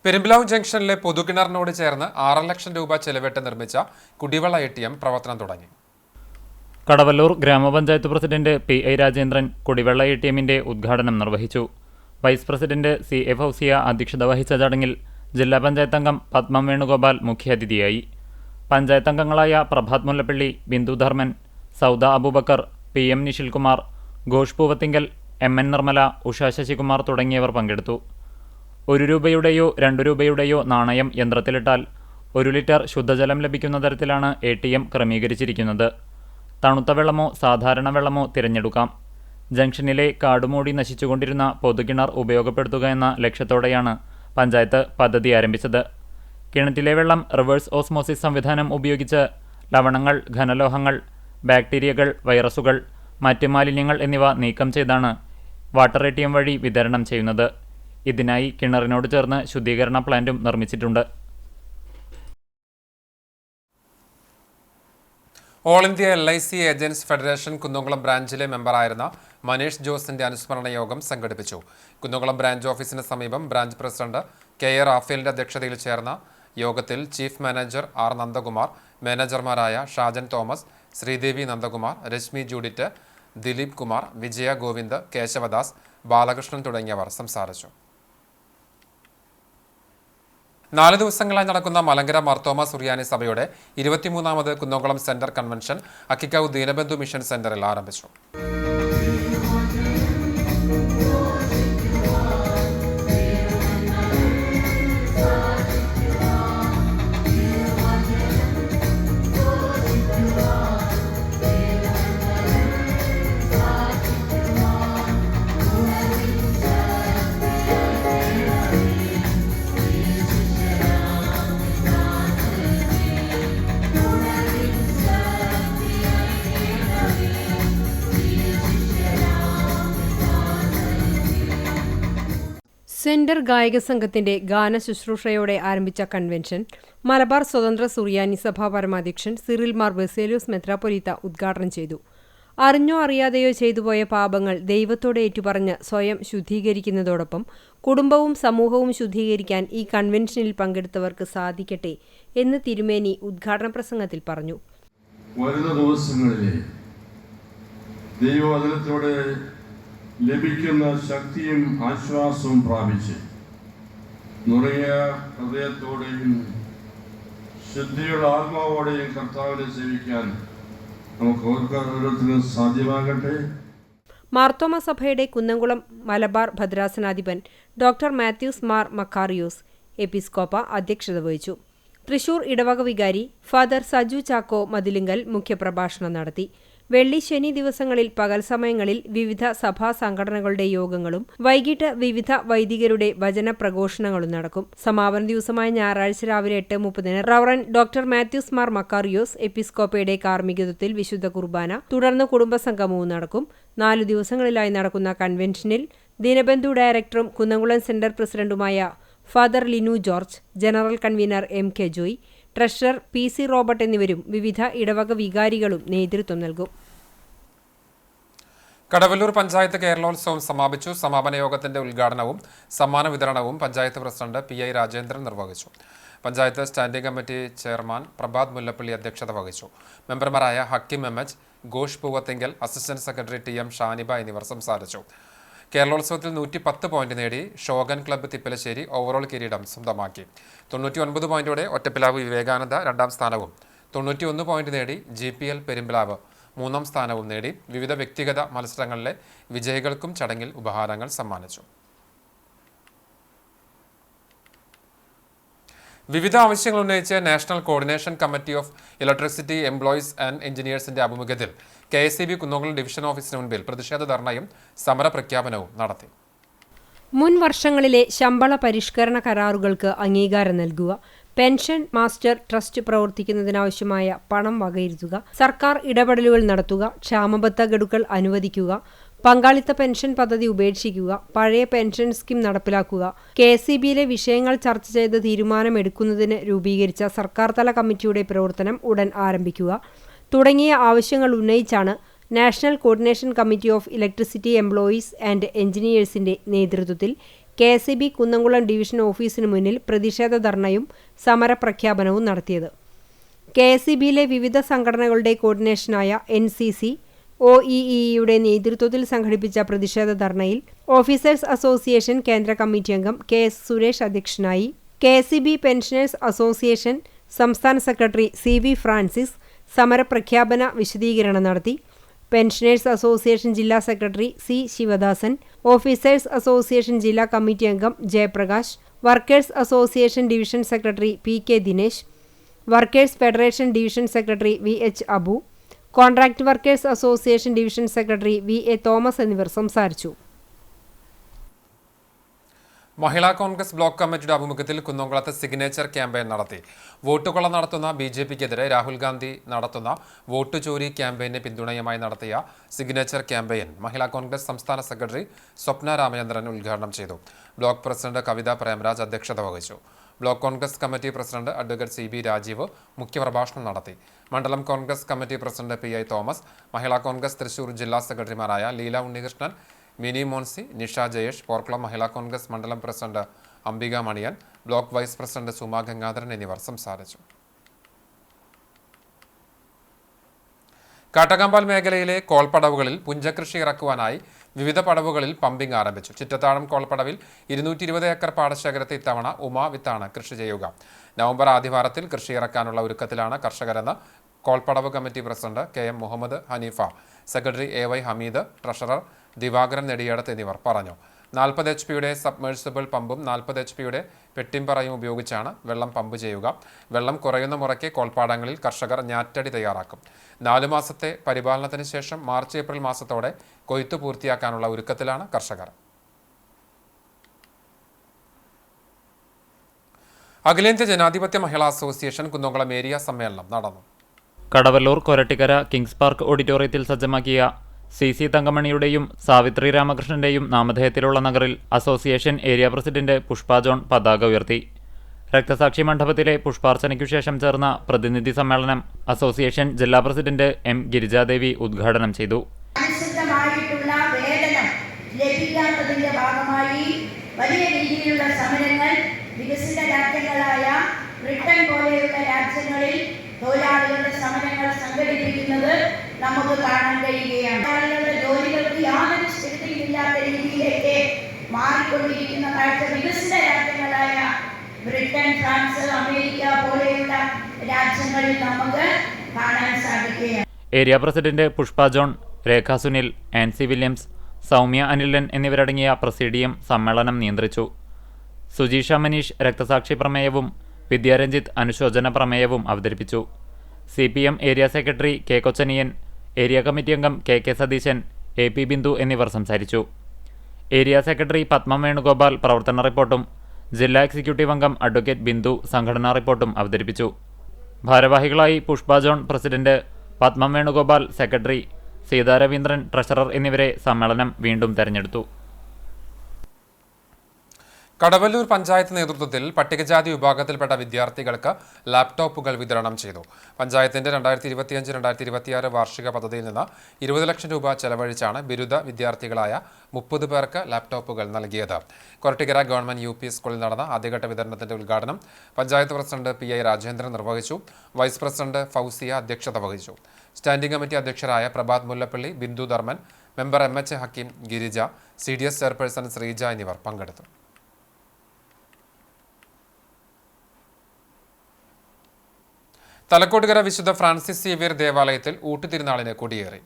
പെരുമ്പിലാവ് ജംഗ്ഷനിലെ പൊതുകിണറിനോട് ചേർന്ന് 6 ലക്ഷം രൂപ ചെലവിട്ട് നിർമ്മിച്ച കുടിവെള്ള ATM പ്രവർത്തനം തുടങ്ങി. കടവല്ലൂർ ഗ്രാമപഞ്ചായത്ത് പ്രസിഡന്റ് PI രാജേന്ദ്രൻ കുടിവെള്ള ATMന്റെ ഉദ്ഘാടനം നിർവഹിച്ചു. വൈസ് പ്രസിഡന്റ് CA ഫൗസിയ അധ്യക്ഷത വഹിച്ച ചടങ്ങിൽ ജില്ലാ പഞ്ചായത്ത് അംഗം പത്മം വേണുഗോപാൽ മുഖ്യാതിഥിയായി. പഞ്ചായത്ത് അംഗങ്ങളായ പ്രഭാത് മുല്ലപ്പള്ളി, ബിന്ദു ധർമ്മൻ, സൗദ അബൂബക്കർ, PM നിഷിൽകുമാർ, ഘോഷ് പൂവത്തിങ്കൽ, MN നിർമ്മല, ഉഷ ശശികുമാർ തുടങ്ങിയവർ പങ്കെടുത്തു. 1 രൂപയുടെയോ 2 രൂപയുടെയോ നാണയം യന്ത്രത്തിലിട്ടാൽ 1 ലിറ്റർ ശുദ്ധജലം ലഭിക്കുന്ന തരത്തിലാണ് ATM ക്രമീകരിച്ചിരിക്കുന്നത്. തണുത്ത വെള്ളമോ സാധാരണ വെള്ളമോ തിരഞ്ഞെടുക്കാം. ജംഗ്ഷനിലെ കാടുമൂടി നശിച്ചുകൊണ്ടിരുന്ന പൊതുകിണർ ഉപയോഗപ്പെടുത്തുക എന്ന ലക്ഷ്യത്തോടെയാണ് പഞ്ചായത്ത് പദ്ധതി ആരംഭിച്ചത്. കിണറ്റിലെ വെള്ളം റിവേഴ്സ് ഓസ്മോസിസ് സംവിധാനം ഉപയോഗിച്ച് ലവണങ്ങൾ, ഘനലോഹങ്ങൾ, ബാക്ടീരിയകൾ, വൈറസുകൾ, മറ്റ് മാലിന്യങ്ങൾ എന്നിവ നീക്കം ചെയ്താണ് വാട്ടർ ATM വഴി വിതരണം ചെയ്യുന്നത്. ഇതിനായി കിണറിനോട് ചേർന്ന് ശുദ്ധീകരണ പ്ലാന്റും നിർമ്മിച്ചിട്ടുണ്ട്. All India LIC agents federation Kunnamkulam ബ്രാഞ്ചിലെ മെമ്പറായിരുന്ന മനീഷ് ജോസിന്റെ അനുസ്മരണ യോഗം സംഘടിപ്പിച്ചു. കുന്നംകുളം ബ്രാഞ്ച് ഓഫീസിന് സമീപം ബ്രാഞ്ച് പ്രസിഡന്റ് KA റാഫേലിന്റെ അധ്യക്ഷതയിൽ ചേർന്ന യോഗത്തിൽ ചീഫ് മാനേജർ R നന്ദകുമാർ, മാനേജർമാരായ ഷാജൻ തോമസ്, ശ്രീദേവി നന്ദകുമാർ, രശ്മി ജൂഡിറ്റ്, ദിലീപ് കുമാർ, വിജയ ഗോവിന്ദ്, കേശവദാസ്, ബാലകൃഷ്ണൻ തുടങ്ങിയവർ സംസാരിച്ചു. 4 ദിവസങ്ങളായി നടക്കുന്ന മലങ്കര മാർത്തോമ സുറിയാനി സഭയുടെ 23ാമത് Kunnamkulam centre convention Akkikavu Deenabandhu mission സെന്ററിൽ ആരംഭിച്ചു. സെന്റർ ഗായക സംഘത്തിന്റെ ഗാന ശുശ്രൂഷയോടെ ആരംഭിച്ച കൺവെൻഷൻ മലബാർ സ്വതന്ത്ര സുറിയാനി സഭാ പരമാധ്യക്ഷൻ സിറിൽ മാർ ബസേലിയോസ് മെത്രാപ്പൊലീത്ത ഉദ്ഘാടനം ചെയ്തു. അറിഞ്ഞോ അറിയാതെയോ ചെയ്തുപോയ പാപങ്ങൾ ദൈവത്തോട് ഏറ്റുപറഞ്ഞ് സ്വയം ശുദ്ധീകരിക്കുന്നതോടൊപ്പം കുടുംബവും സമൂഹവും ശുദ്ധീകരിക്കാൻ ഈ കൺവെൻഷനിൽ പങ്കെടുത്തവർക്ക് സാധിക്കട്ടെ എന്ന് തിരുമേനി ഉദ്ഘാടന പ്രസംഗത്തിൽ പറഞ്ഞു. വരുന്ന ദിവസങ്ങളിലെ ദൈവവചനത്തോടെ ലഭിക്കുന്ന ശക്തിയും ആശ്വാസവും പ്രാപിച്ച് നുറങ്ങിയ ഹൃദയത്തോടെയും ശുദ്ധിയുള്ള ആത്മാവോടെയും കർത്താവിനെ സേവിക്കാൻ നമുക്ക് ഓരോരുത്തരും സാധ്യമാകട്ടെ. മാർത്തോമ സഭയുടെ കുന്നംകുളം മലബാർ ഭദ്രാസനാധിപൻ ഡോക്ടർ മാത്യൂസ് മാർ മക്കാറിയോസ് എപ്പിസ്കോപ്പ അധ്യക്ഷത വഹിച്ചു. തൃശൂർ ഇടവക വികാരി ഫാദർ സജു ചാക്കോ മതിലിങ്കൽ മുഖ്യപ്രഭാഷണം നടത്തി. വെള്ളി, ശനി ദിവസങ്ങളിൽ പകൽ സമയങ്ങളിൽ വിവിധ സഭാ സംഘടനകളുടെ യോഗങ്ങളും വൈകിട്ട് വിവിധ വൈദികരുടെ വചന പ്രഘോഷണങ്ങളും നടക്കും. സമാപന ദിവസമായ ഞായറാഴ്ച രാവിലെ 8:30 റവറന്റ് ഡോക്ടർ മാത്യൂസ് മാർ മക്കാറിയോസ് എപ്പിസ്കോപ്പയുടെ കാർമ്മികത്വത്തിൽ വിശുദ്ധ കുർബാന, തുടർന്ന് കുടുംബസംഗമവും നടക്കും. 4 ദിവസങ്ങളിലായി നടക്കുന്ന കൺവെൻഷനിൽ ദീനബന്ധു ഡയറക്ടറും കുന്നംകുളം സെന്റർ പ്രസിഡന്റുമായ father Linu George, general convener MK Joy, treasurer PC Robert എന്നിവരും വിവിധ ഇടവക വികാരികളും നേതൃത്വം നൽകും. കടവല്ലൂർ പഞ്ചായത്ത് കേരളോത്സവം സമാപിച്ചു. സമാപന യോഗത്തിന്റെ ഉദ്ഘാടനവും സമ്മാന വിതരണവും പഞ്ചായത്ത് പ്രസിഡന്റ് PI രാജേന്ദ്രൻ നിർവഹിച്ചു. Panchayat standing committee chairman Prabhath Mullappally അധ്യക്ഷത വഹിച്ചു. മെമ്പർമാരായ Hakkim MH, Ghosh Poovathingal, assistant secretary TM Shaniba എന്നിവർ സംസാരിച്ചു. കേരളോത്സവത്തിൽ 110 പോയിന്റ് നേടി ഷോഗൻ ക്ലബ്ബ് തിപ്പലശ്ശേരി ഓവറോൾ കിരീടം സ്വന്തമാക്കി. 99 പോയിന്റോടെ ഒറ്റപ്പിലാവ് വിവേകാനന്ദ 2ാം സ്ഥാനവും 91 പോയിന്റ് നേടി GPL പെരുമ്പിലാവ് 3ാം സ്ഥാനവും നേടി. വിവിധ വ്യക്തിഗത മത്സരങ്ങളിലെ വിജയികൾക്കും ചടങ്ങിൽ ഉപഹാരങ്ങൾ സമ്മാനിച്ചു. വിവിധ ആവശ്യങ്ങൾ ഉന്നയിച്ച് national coordination committee of electricity employees and എഞ്ചിനീയേഴ്സിന്റെ ആഭിമുഖ്യത്തിൽ KSEB കുന്നംകുളം ഡിവിഷൻ ഓഫീസിന് മുൻപിൽ പ്രതിഷേധ ധർണയും സമരപ്രഖ്യാപനവും നടത്തി. മുൻ വർഷങ്ങളിലെ ശമ്പള പരിഷ്കരണ കരാറുകൾക്ക് അംഗീകാരം നൽകുക, പെൻഷൻ മാസ്റ്റർ ട്രസ്റ്റ് പ്രവർത്തിക്കുന്നതിനാവശ്യമായ പണം വകയിരുത്തുക, സർക്കാർ ഇടപെടലുകൾ നടത്തുക, ക്ഷാമബത്ത ഗഡുക്കൾ അനുവദിക്കുക, പങ്കാളിത്ത പെൻഷൻ പദ്ധതി ഉപേക്ഷിക്കുക, പഴയ പെൻഷൻ സ്കീം നടപ്പിലാക്കുക, KSEBയിലെ വിഷയങ്ങൾ ചർച്ച ചെയ്ത് തീരുമാനമെടുക്കുന്നതിന് രൂപീകരിച്ച സർക്കാർ തല കമ്മിറ്റിയുടെ പ്രവർത്തനം ഉടൻ ആരംഭിക്കുക തുടങ്ങിയ ആവശ്യങ്ങൾ ഉന്നയിച്ചാണ് national coordination committee of electricity employees and എഞ്ചിനീയേഴ്സിന്റെ നേതൃത്വത്തിൽ KSEB കുന്നംകുളം ഡിവിഷൻ ഓഫീസിന് മുന്നിൽ പ്രതിഷേധ ധർണയും സമരപ്രഖ്യാപനവും നടത്തിയത്. KSEBയിലെ വിവിധ സംഘടനകളുടെ കോർഡിനേഷനായ NCC, OEEയുടെ നേതൃത്വത്തിൽ സംഘടിപ്പിച്ച പ്രതിഷേധ ധർണയിൽ ഓഫീസേഴ്സ് അസോസിയേഷൻ കേന്ദ്ര കമ്മിറ്റി അംഗം KS സുരേഷ് അധ്യക്ഷനായി. KSEB പെൻഷനേഴ്സ് അസോസിയേഷൻ സംസ്ഥാന സെക്രട്ടറി CV ഫ്രാൻസിസ് സമരപ്രഖ്യാപന വിശദീകരണം നടത്തി. പെൻഷനേഴ്സ് അസോസിയേഷൻ ജില്ലാ secretary C Sivadasan, officers association ജില്ലാ കമ്മിറ്റി അംഗം Jayaprakash, workers association division secretary PK Dinesh, workers federation division secretary VH Abu, contract workers association division secretary VA Thomas എന്നിവർ സംസാരിച്ചു. മഹിളാ Congress block കമ്മിറ്റിയുടെ ആഭിമുഖ്യത്തിൽ കുന്നംകുളത്ത് സിഗ്നേച്ചർ ക്യാമ്പയിൻ നടത്തി. വോട്ടുകൊള്ള നടത്തുന്ന BJPക്കെതിരെ രാഹുൽ ഗാന്ധി നടത്തുന്ന വോട്ട് ചോരി ക്യാമ്പയിന് പിന്തുണയുമായി നടത്തിയ സിഗ്നേച്ചർ ക്യാമ്പയിൻ മഹിളാ കോൺഗ്രസ് സംസ്ഥാന സെക്രട്ടറി സ്വപ്ന രാമചന്ദ്രൻ ഉദ്ഘാടനം ചെയ്തു. ബ്ലോക്ക് പ്രസിഡന്റ് കവിത പ്രേംരാജ് അധ്യക്ഷത വഹിച്ചു. Block Congress committee president advocate CB Rajeev മുഖ്യപ്രഭാഷണം നടത്തി. മണ്ഡലം Congress committee president PI Thomas, Mahila Congress Thrissur ജില്ലാ സെക്രട്ടറിമാരായ ലീല ഉണ്ണികൃഷ്ണൻ, മിനി മോൻസി, നിഷ ജയേഷ്, പോർക്കുളം മഹിളാ കോൺഗ്രസ് മണ്ഡലം president Ambika Maniyan, block vice president Suma Gangadharan എന്നിവർ സംസാരിച്ചു. കാട്ടകമ്പാൽ മേഖലയിലെ കോൾപ്പടവുകളിൽ പുഞ്ചകൃഷി ഇറക്കുവാനായി വിവിധ പടവുകളിൽ പമ്പിംഗ് ആരംഭിച്ചു. ചിറ്റത്താഴം കോൾപ്പടവിൽ 220 ഏക്കർ പാടശേഖരത്തിൽ ഇത്തവണ ഉമാ വിത്താണ് കൃഷി ചെയ്യുക. നവംബർ ആദ്യവാരത്തിൽ കൃഷി ഇറക്കാനുള്ള ഒരുക്കത്തിലാണ് കർഷകരെന്ന് കോൾപ്പടവ് committee president KM Muhammad Haneefa, secretary AY Hameed, treasurer Divakaran Nediyadath എന്നിവർ പറഞ്ഞു. 40 HP സബ്മേഴ്സിബിൾ പമ്പും 40 HP പെട്ടിമ്പറയും ഉപയോഗിച്ചാണ് വെള്ളം പമ്പ് ചെയ്യുക. വെള്ളം കുറയുന്ന മുറയ്ക്ക് കോൾപ്പാടങ്ങളിൽ കർഷകർ ഞാറ്റടി തയ്യാറാക്കും. 4 മാസത്തെ പരിപാലനത്തിന് ശേഷം മാർച്ച് ഏപ്രിൽ മാസത്തോടെ കൊയ്ത്തു പൂർത്തിയാക്കാനുള്ള ഒരുക്കത്തിലാണ് കർഷകർ. അഖിലേന്ത്യാ ജനാധിപത്യ മഹിളാ അസോസിയേഷൻ കുന്നംകുളം ഏരിയ സമ്മേളനം നടന്നു. കടവല്ലൂർ കൊരട്ടിക്കര കിങ്സ് പാർക്ക് ഓഡിറ്റോറിയത്തിൽ സജ്ജമാക്കിയ CC തങ്കമണിയുടെയും സാവിത്രി രാമകൃഷ്ണന്റെയും നാമധേയത്തിലുള്ള നഗറിൽ association area president Pushpa John പതാക ഉയർത്തി. രക്തസാക്ഷി മണ്ഡപത്തിലെ പുഷ്പാർച്ചനയ്ക്കു ശേഷം ചേർന്ന പ്രതിനിധി സമ്മേളനം അസോസിയേഷൻ ജില്ലാ പ്രസിഡന്റ് M ഗിരിജാദേവി ഉദ്ഘാടനം ചെയ്തു. അനുസൃതമായിട്ടുള്ള വേതനം ലഭിക്കാത്തതിന്റെ ഭാഗമായി വലിയ രീതിയിലുള്ള സമരങ്ങൾ വികസിത രാജ്യങ്ങളായ ബ്രിട്ടൻ പോലെയുള്ള രാജ്യങ്ങളിൽ തൊഴിലാളികളുടെ സമരങ്ങൾ സംഘടിപ്പിക്കുന്നത് നമുക്ക് കാണാൻ കഴിയുകയാണ്. തൊഴിലാളികളുടെ ജോലികൾക്ക് യാതൊരു സ്ഥിരതയില്ലാത്ത രീതിയിലേക്ക് മാറിക്കൊണ്ടിരിക്കുന്ന കാഴ്ച വികസിത രാജ്യങ്ങളായ ബ്രിട്ടൻ, ഫ്രാൻസ്, അമേരിക്ക പോലെയുള്ള രാജ്യങ്ങളിൽ നമുക്ക് കാണാൻ സാധിക്കുകയാണ്. ഏരിയ പ്രസിഡന്റ് പുഷ്പ ജോൺ, രേഖ സുനിൽ, ആൻസി വില്യംസ്, സൗമ്യ അനിലൻ എന്നിവരടങ്ങിയ പ്രസിഡിയം സമ്മേളനം നിയന്ത്രിച്ചു. സുജീഷ മനീഷ് രക്തസാക്ഷി പ്രമേയവും വിദ്യാരഞ്ജിത്ത് അനുശോചന പ്രമേയവും അവതരിപ്പിച്ചു. CPM area secretary K Kochaniyan, area committee അംഗം KK സതീശൻ, AP ബിന്ദു എന്നിവർ സംസാരിച്ചു. ഏരിയ സെക്രട്ടറി പത്മം വേണുഗോപാൽ പ്രവർത്തന റിപ്പോർട്ടും ജില്ലാ എക്സിക്യൂട്ടീവ് അംഗം അഡ്വക്കേറ്റ് ബിന്ദു സംഘടനാ റിപ്പോർട്ടും അവതരിപ്പിച്ചു. ഭാരവാഹികളായി Pushpa John president, Padmam Venugopal secretary, Seetha Raveendran treasurer എന്നിവരെ സമ്മേളനം വീണ്ടും തെരഞ്ഞെടുത്തു. കടവല്ലൂർ പഞ്ചായത്ത് നേതൃത്വത്തിൽ പട്ടികജാതി വിഭാഗത്തിൽപ്പെട്ട വിദ്യാർത്ഥികൾക്ക് ലാപ്ടോപ്പുകൾ വിതരണം ചെയ്തു. പഞ്ചായത്തിന്റെ 2025-2026 വാർഷിക പദ്ധതിയിൽ നിന്ന് 20 ലക്ഷം രൂപ ചെലവഴിച്ചാണ് ബിരുദ വിദ്യാർത്ഥികളായ 30 പേർക്ക് ലാപ്ടോപ്പുകൾ നൽകിയത്. കൊരട്ടിക്കര ഗവൺമെന്റ് UP സ്കൂളിൽ നടന്ന ആദ്യഘട്ട വിതരണത്തിന്റെ ഉദ്ഘാടനം പഞ്ചായത്ത് പ്രസിഡന്റ് PI രാജേന്ദ്രൻ നിർവഹിച്ചു. വൈസ് പ്രസിഡന്റ് ഫൗസിയ അധ്യക്ഷത വഹിച്ചു. സ്റ്റാൻഡിംഗ് കമ്മിറ്റി അധ്യക്ഷരായ Prabhath Mullappally, Bindu Dharman, member MH Hakkeem, Girija, CDS chairperson Sreeja എന്നിവർ പങ്കെടുത്തു. തലക്കോട്ടുകര വിശുദ്ധ ഫ്രാൻസിസ് സേവ്യർ ദേവാലയത്തിൽ ഊട്ടുതിരുനാളിന് കൊടിയേറി.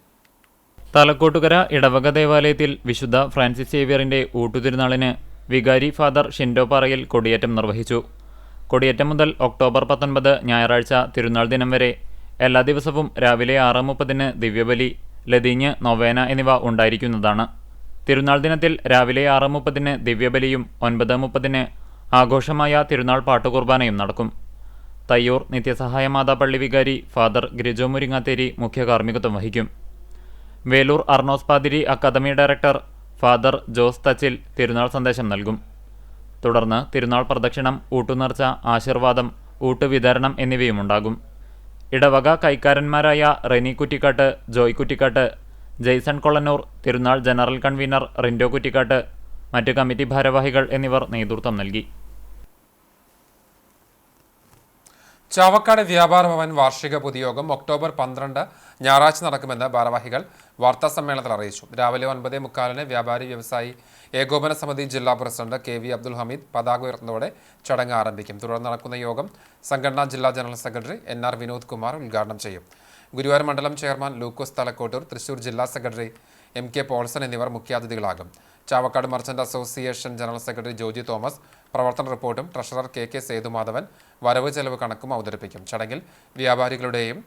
തലക്കോട്ടുകര ഇടവക ദേവാലയത്തിൽ വിശുദ്ധ ഫ്രാൻസിസ് സേവ്യറിന്റെ ഊട്ടുതിരുനാളിന് വികാരി ഫാദർ ഷിൻഡോപാറയിൽ കൊടിയേറ്റം നിർവഹിച്ചു. കൊടിയേറ്റം മുതൽ ഒക്ടോബർ 19 ഞായറാഴ്ച തിരുനാൾ ദിനം വരെ എല്ലാ ദിവസവും രാവിലെ 6:30 ദിവ്യബലി, ലതീഞ്ഞ്, നൊവേന എന്നിവ ഉണ്ടായിരിക്കുന്നതാണ്. തിരുനാൾ ദിനത്തിൽ രാവിലെ 6:30 ദിവ്യബലിയും 9:30 ആഘോഷമായ തിരുനാൾ പാട്ടുകുർബാനയും നടക്കും. തയ്യൂർ നിത്യസഹായ മാതാ പള്ളി വികാരി ഫാദർ ഗ്രിജോ മുരിങ്ങാത്തേരി മുഖ്യ കാർമ്മികത്വം വഹിക്കും. Velur Arnos Pathiri academy director father Jose Thachil തിരുനാൾ സന്ദേശം നൽകും. തുടർന്ന് തിരുനാൾ പ്രദക്ഷിണം, ഊട്ടുനേർച്ച, ആശീർവാദം, ഊട്ടുവിതരണം എന്നിവയുമുണ്ടാകും. ഇടവക കൈക്കാരന്മാരായ റെനി കുറ്റിക്കാട്ട്, ജോയ് കുറ്റിക്കാട്ട്, ജെയ്സൺ കൊള്ളന്നൂർ, തിരുനാൾ ജനറൽ കൺവീനർ റിൻഡോ കുറ്റിക്കാട്ട്, മറ്റ് കമ്മിറ്റി ഭാരവാഹികൾ എന്നിവർ നേതൃത്വം നൽകി. ചാവക്കാട് വ്യാപാര ഭവൻ വാർഷിക പൊതുയോഗം ഒക്ടോബർ 12 ഞായറാഴ്ച നടക്കുമെന്ന് ഭാരവാഹികൾ വാർത്താസമ്മേളനത്തിൽ അറിയിച്ചു. രാവിലെ 9:45 വ്യാപാരി വ്യവസായി ഏകോപന സമിതി ജില്ലാ പ്രസിഡന്റ് KV അബ്ദുൽ ഹമീദ് പതാക ഉയർത്തുന്നതോടെ ചടങ്ങ് ആരംഭിക്കും. തുടർന്ന് നടക്കുന്ന യോഗം സംഘടനാ ജില്ലാ general secretary NR Vinod Kumar ഉദ്ഘാടനം ചെയ്യും. ഗുരുവായൂർ മണ്ഡലം ചെയർമാൻ ലൂക്കോസ് തലക്കോട്ടൂർ, തൃശൂർ ജില്ലാ സെക്രട്ടറി MK പോൾസൺ എന്നിവർ മുഖ്യാതിഥികളാകും. Chavakkad merchant association general secretary Joji Thomas പ്രവർത്തന റിപ്പോർട്ടും ട്രഷറർ KK സേതുമാധവൻ വരവ് ചെലവ് കണക്കും അവതരിപ്പിക്കും. ചടങ്ങിൽ വ്യാപാരികളുടെയും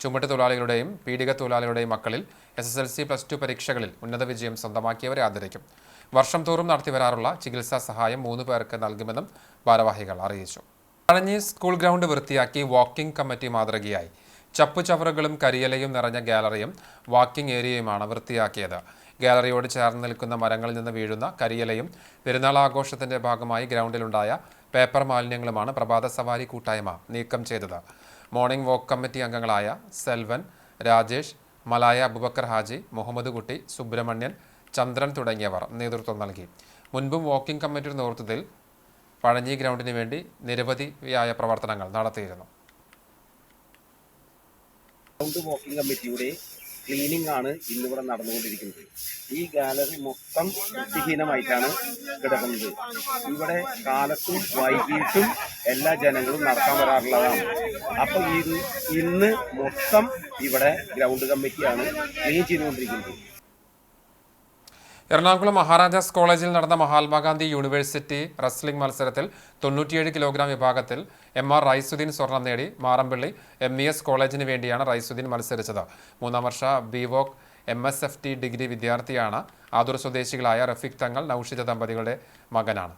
ചുമട്ട് തൊഴിലാളികളുടെയും പീഡിക തൊഴിലാളികളുടെയും മക്കളിൽ SSLC +2 പരീക്ഷകളിൽ ഉന്നത വിജയം സ്വന്തമാക്കിയവരെ ആദരിക്കും. വർഷം തോറും നടത്തിവരാറുള്ള ചികിത്സാ സഹായം 3 പേർക്ക് നൽകുമെന്നും ഭാരവാഹികൾ അറിയിച്ചു. പഴഞ്ഞി സ്കൂൾ ഗ്രൗണ്ട് വൃത്തിയാക്കി വാക്കിംഗ് കമ്മിറ്റി മാതൃകയായി. ചപ്പുചവറുകളും കരിയിലയും നിറഞ്ഞ ഗാലറിയും വാക്കിംഗ് ഏരിയയുമാണ് വൃത്തിയാക്കിയത്. ഗാലറിയോട് ചേർന്ന് നിൽക്കുന്ന മരങ്ങളിൽ നിന്ന് വീഴുന്ന കരിയിലയും പെരുന്നാൾ ആഘോഷത്തിന്റെ ഭാഗമായി ഗ്രൗണ്ടിലുണ്ടായ പേപ്പർ മാലിന്യങ്ങളുമാണ് പ്രഭാത സവാരി കൂട്ടായ്മ നീക്കം ചെയ്തത്. മോർണിംഗ് വാക്ക് കമ്മിറ്റി അംഗങ്ങളായ സെൽവൻ, രാജേഷ്, മലായ അബുബക്കർ ഹാജി, മുഹമ്മദ് കുട്ടി, സുബ്രഹ്മണ്യൻ, ചന്ദ്രൻ തുടങ്ങിയവർ നേതൃത്വം നൽകി. മുൻപും വാക്കിംഗ് കമ്മിറ്റിയുടെ നേതൃത്വത്തിൽ പഴഞ്ഞി ഗ്രൗണ്ടിന് വേണ്ടി നിരവധിയായ പ്രവർത്തനങ്ങൾ നടത്തിയിരുന്നു. വാക്കിംഗ് കമ്മിറ്റിയുടെ ക്ലീനിങ് ആണ് ഇന്നിവിടെ നടന്നുകൊണ്ടിരിക്കുന്നത്. ഈ ഗാലറി മൊത്തം വൃത്തിഹീനമായിട്ടാണ് കിടക്കുന്നത്. ഇവിടെ കാലത്തും വൈകിട്ടും എല്ലാ ജനങ്ങളും നടക്കാൻ വരാറുള്ളതാണ്. അപ്പൊ ഇന്ന് മൊത്തം ഇവിടെ ഗ്രൗണ്ട് കമ്മിറ്റിയാണ് ക്ലീൻ ചെയ്തുകൊണ്ടിരിക്കുന്നത്. എറണാകുളം മഹാരാജാസ് കോളേജിൽ നടന്ന മഹാത്മാഗാന്ധി യൂണിവേഴ്സിറ്റി റെസ്ലിംഗ് മത്സരത്തിൽ 97 കിലോഗ്രാം വിഭാഗത്തിൽ MR റൈസുദ്ദീൻ സ്വർണം നേടി. മാറമ്പള്ളി MES കോളേജിന് വേണ്ടിയാണ് റൈസുദ്ദീൻ മത്സരിച്ചത്. 3ാം വർഷ BVOC MSFT ഡിഗ്രി വിദ്യാർത്ഥിയാണ്. ആദൂർ സ്വദേശികളായ റഫീഖ് തങ്ങൾ, നൌഷിദ ദമ്പതികളുടെ മകനാണ്.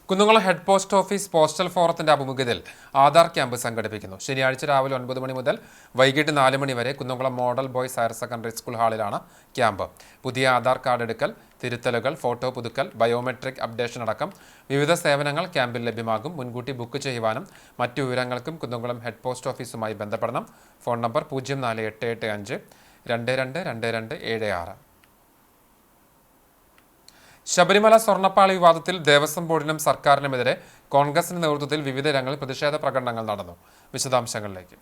Kunnamkulam head post office postal ഫോറത്തിന്റെ ആഭിമുഖ്യത്തിൽ ആധാർ ക്യാമ്പ് സംഘടിപ്പിക്കുന്നു. ശനിയാഴ്ച രാവിലെ 9 മണി മുതൽ വൈകിട്ട് 4 മണി വരെ Kunnamkulam model boys higher secondary school ഹാളിലാണ് ക്യാമ്പ്. പുതിയ ആധാർ കാർഡ് എടുക്കൽ, തിരുത്തലുകൾ, ഫോട്ടോ പുതുക്കൽ, ബയോമെട്രിക് അപ്ഡേഷൻ അടക്കം വിവിധ സേവനങ്ങൾ ക്യാമ്പിൽ ലഭ്യമാകും. മുൻകൂട്ടി ബുക്ക് ചെയ്യുവാനും മറ്റു വിവരങ്ങൾക്കും കുന്നംകുളം ഹെഡ് പോസ്റ്റ് ഓഫീസുമായി ബന്ധപ്പെടണം. Phone number 04885 222276. ശബരിമല സ്വർണ്ണപ്പാളി വിവാദത്തിൽ ദേവസ്വം ബോർഡിനും സർക്കാരിനുമെതിരെ കോൺഗ്രസിന്റെ നേതൃത്വത്തിൽ വിവിധ ഇടങ്ങളിൽ പ്രതിഷേധ പ്രകടനങ്ങൾ നടന്നു. വിശദാംശങ്ങളിലേക്ക്.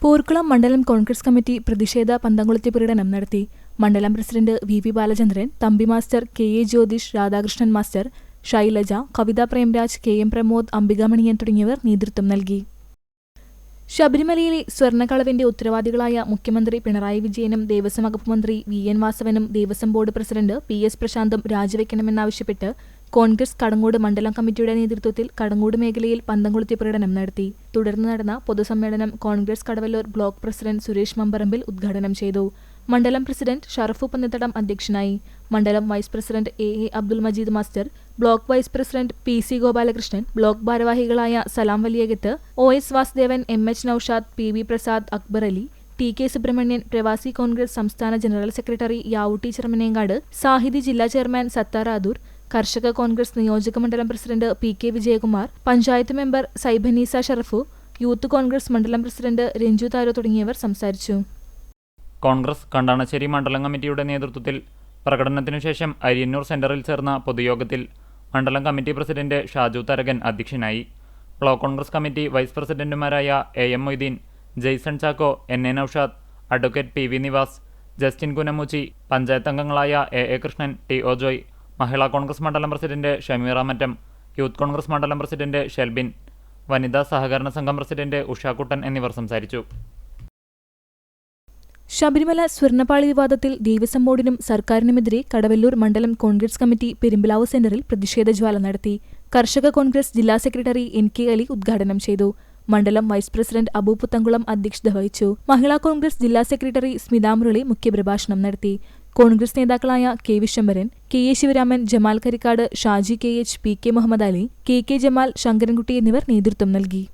പോർക്കുളം മണ്ഡലം കോൺഗ്രസ് കമ്മിറ്റി പ്രതിഷേധ പന്തംകൊളുത്തി പ്രകടനം നടത്തി. മണ്ഡലം president VV Balachandran, Thampi master, KA Jyothish, Radhakrishnan master, Shailaja, Kavitha Premraj, KM Pramod, Ambikamaniyan തുടങ്ങിയവർ നേതൃത്വം നൽകി. ശബരിമലയിലെ സ്വർണ്ണക്കളവിന്റെ ഉത്തരവാദികളായ മുഖ്യമന്ത്രി പിണറായി വിജയനും ദേവസ്വം വകുപ്പ് മന്ത്രി VN വാസവനും ദേവസ്വം ബോർഡ് പ്രസിഡന്റ് PS പ്രശാന്തും രാജിവെക്കണമെന്നാവശ്യപ്പെട്ട് കോൺഗ്രസ് കടങ്ങോട് മണ്ഡലം കമ്മിറ്റിയുടെ നേതൃത്വത്തിൽ കടങ്ങോട് മേഖലയിൽ പന്തംകൊളുത്തി പ്രകടനം നടത്തി. തുടർന്ന് നടന്ന പൊതുസമ്മേളനം കോൺഗ്രസ് കടവല്ലൂർ ബ്ലോക്ക് പ്രസിഡന്റ് സുരേഷ് മമ്പറമ്പിൽ ഉദ്ഘാടനം ചെയ്തു. മണ്ഡലം പ്രസിഡന്റ് ഷറഫു പന്നിത്തടം അധ്യക്ഷനായി. മണ്ഡലം vice president AA Abdul Majeed master, block vice president PC Gopalakrishnan, block ഭാരവാഹികളായ Salam Valiyakath, OS Vasudevan, MH Naushad, PV Prasad, Akbar Ali, TK Subramanian, പ്രവാസി കോൺഗ്രസ് സംസ്ഥാന ജനറൽ സെക്രട്ടറി യാവൂട്ടി ചെറുമനേങ്കാട്, സാഹിതി ജില്ലാ ചെയർമാൻ സത്താർ ആദൂർ, കർഷക കോൺഗ്രസ് നിയോജക മണ്ഡലം president PK Vijayakumar, panchayat member Saibaneesa Sharafu, youth Congress മണ്ഡലം പ്രസിഡന്റ് രഞ്ജു താരോ തുടങ്ങിയവർ സംസാരിച്ചു. കോൺഗ്രസ് കണ്ടാണശ്ശേരി മണ്ഡലം കമ്മിറ്റിയുടെ നേതൃത്വത്തിൽ പ്രകടനത്തിനുശേഷം അരിയന്നൂർ സെന്ററിൽ ചേർന്ന പൊതുയോഗത്തിൽ മണ്ഡലം കമ്മിറ്റി പ്രസിഡന്റ് ഷാജു തരകൻ അധ്യക്ഷനായി. ബ്ലോക്ക് കോൺഗ്രസ് കമ്മിറ്റി വൈസ് പ്രസിഡന്റുമാരായ AM Moideen, Jaison Chacko, NA Noushad, advocate PV Nivas, Justin Kunamuchi, panchayat അംഗങ്ങളായ AA Krishnan, TO Joy, Mahila Congress മണ്ഡലം പ്രസിഡന്റ് ഷമീറ മറ്റം, യൂത്ത് കോൺഗ്രസ് മണ്ഡലം പ്രസിഡന്റ് ഷെൽബിൻ, വനിതാ സഹകരണ സംഘം പ്രസിഡന്റ് ഉഷാക്കുട്ടൻ എന്നിവർ സംസാരിച്ചു. ശബരിമല സ്വർണ്ണപ്പാളി വിവാദത്തിൽ ദേവസ്വം ബോർഡിനും സർക്കാരിനുമെതിരെ കടവല്ലൂർ മണ്ഡലം കോൺഗ്രസ് കമ്മിറ്റി പെരുമ്പിലാവ് സെന്ററിൽ പ്രതിഷേധ ജ്വാല നടത്തി. കർഷക കോൺഗ്രസ് ജില്ലാ സെക്രട്ടറി NK അലി ഉദ്ഘാടനം ചെയ്തു. മണ്ഡലം വൈസ് പ്രസിഡന്റ് അബു പുത്തങ്കുളം അധ്യക്ഷത വഹിച്ചു. മഹിളാ കോൺഗ്രസ് ജില്ലാ സെക്രട്ടറി സ്മിത മുരളി മുഖ്യപ്രഭാഷണം നടത്തി. കോൺഗ്രസ് നേതാക്കളായ K Vishwambharan, KA Sivaraman, Jamal Karikkad, Shaji KH, PK Muhammad Ali, KK Jamal, Sankarankutty എന്നിവർ നേതൃത്വം നൽകി.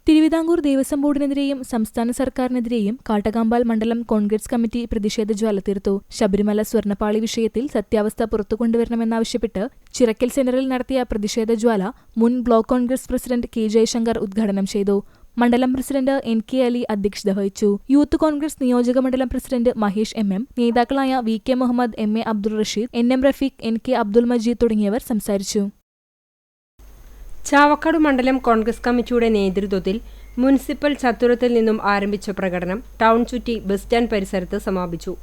തിരുവിതാംകൂർ ദേവസ്വം ബോർഡിനെതിരെയും സംസ്ഥാന സർക്കാരിനെതിരെയും കാട്ടകാമ്പാൽ മണ്ഡലം കോൺഗ്രസ് കമ്മിറ്റി പ്രതിഷേധ ജ്വാല തീർത്തു. ശബരിമല സ്വർണ്ണപ്പാളി വിഷയത്തിൽ സത്യാവസ്ഥ പുറത്തുകൊണ്ടുവരണമെന്നാവശ്യപ്പെട്ട് ചിറക്കൽ സെന്ററിൽ നടത്തിയ പ്രതിഷേധ ജ്വാല മുൻ block Congress president K Jaishankar ഉദ്ഘാടനം ചെയ്തു. മണ്ഡലം പ്രസിഡന്റ് NK അലി അധ്യക്ഷത വഹിച്ചു. യൂത്ത് കോൺഗ്രസ് നിയോജക മണ്ഡലം പ്രസിഡന്റ് മഹേഷ് MM, നേതാക്കളായ VK Muhammad, MA Abdul Rasheed, NM Rafeeq, NK Abdul Majeed തുടങ്ങിയവർ സംസാരിച്ചു. ചാവക്കാട് മണ്ഡലം കോൺഗ്രസ് കമ്മിറ്റിയുടെ നേതൃത്വത്തിൽ മുനിസിപ്പൽ ചത്തുരത്തിൽ നിന്നും ആരംഭിച്ച പ്രകടനം ടൗൺ ചുറ്റി ബസ് സ്റ്റാൻഡ് പരിസരത്ത് സമാപിച്ചു.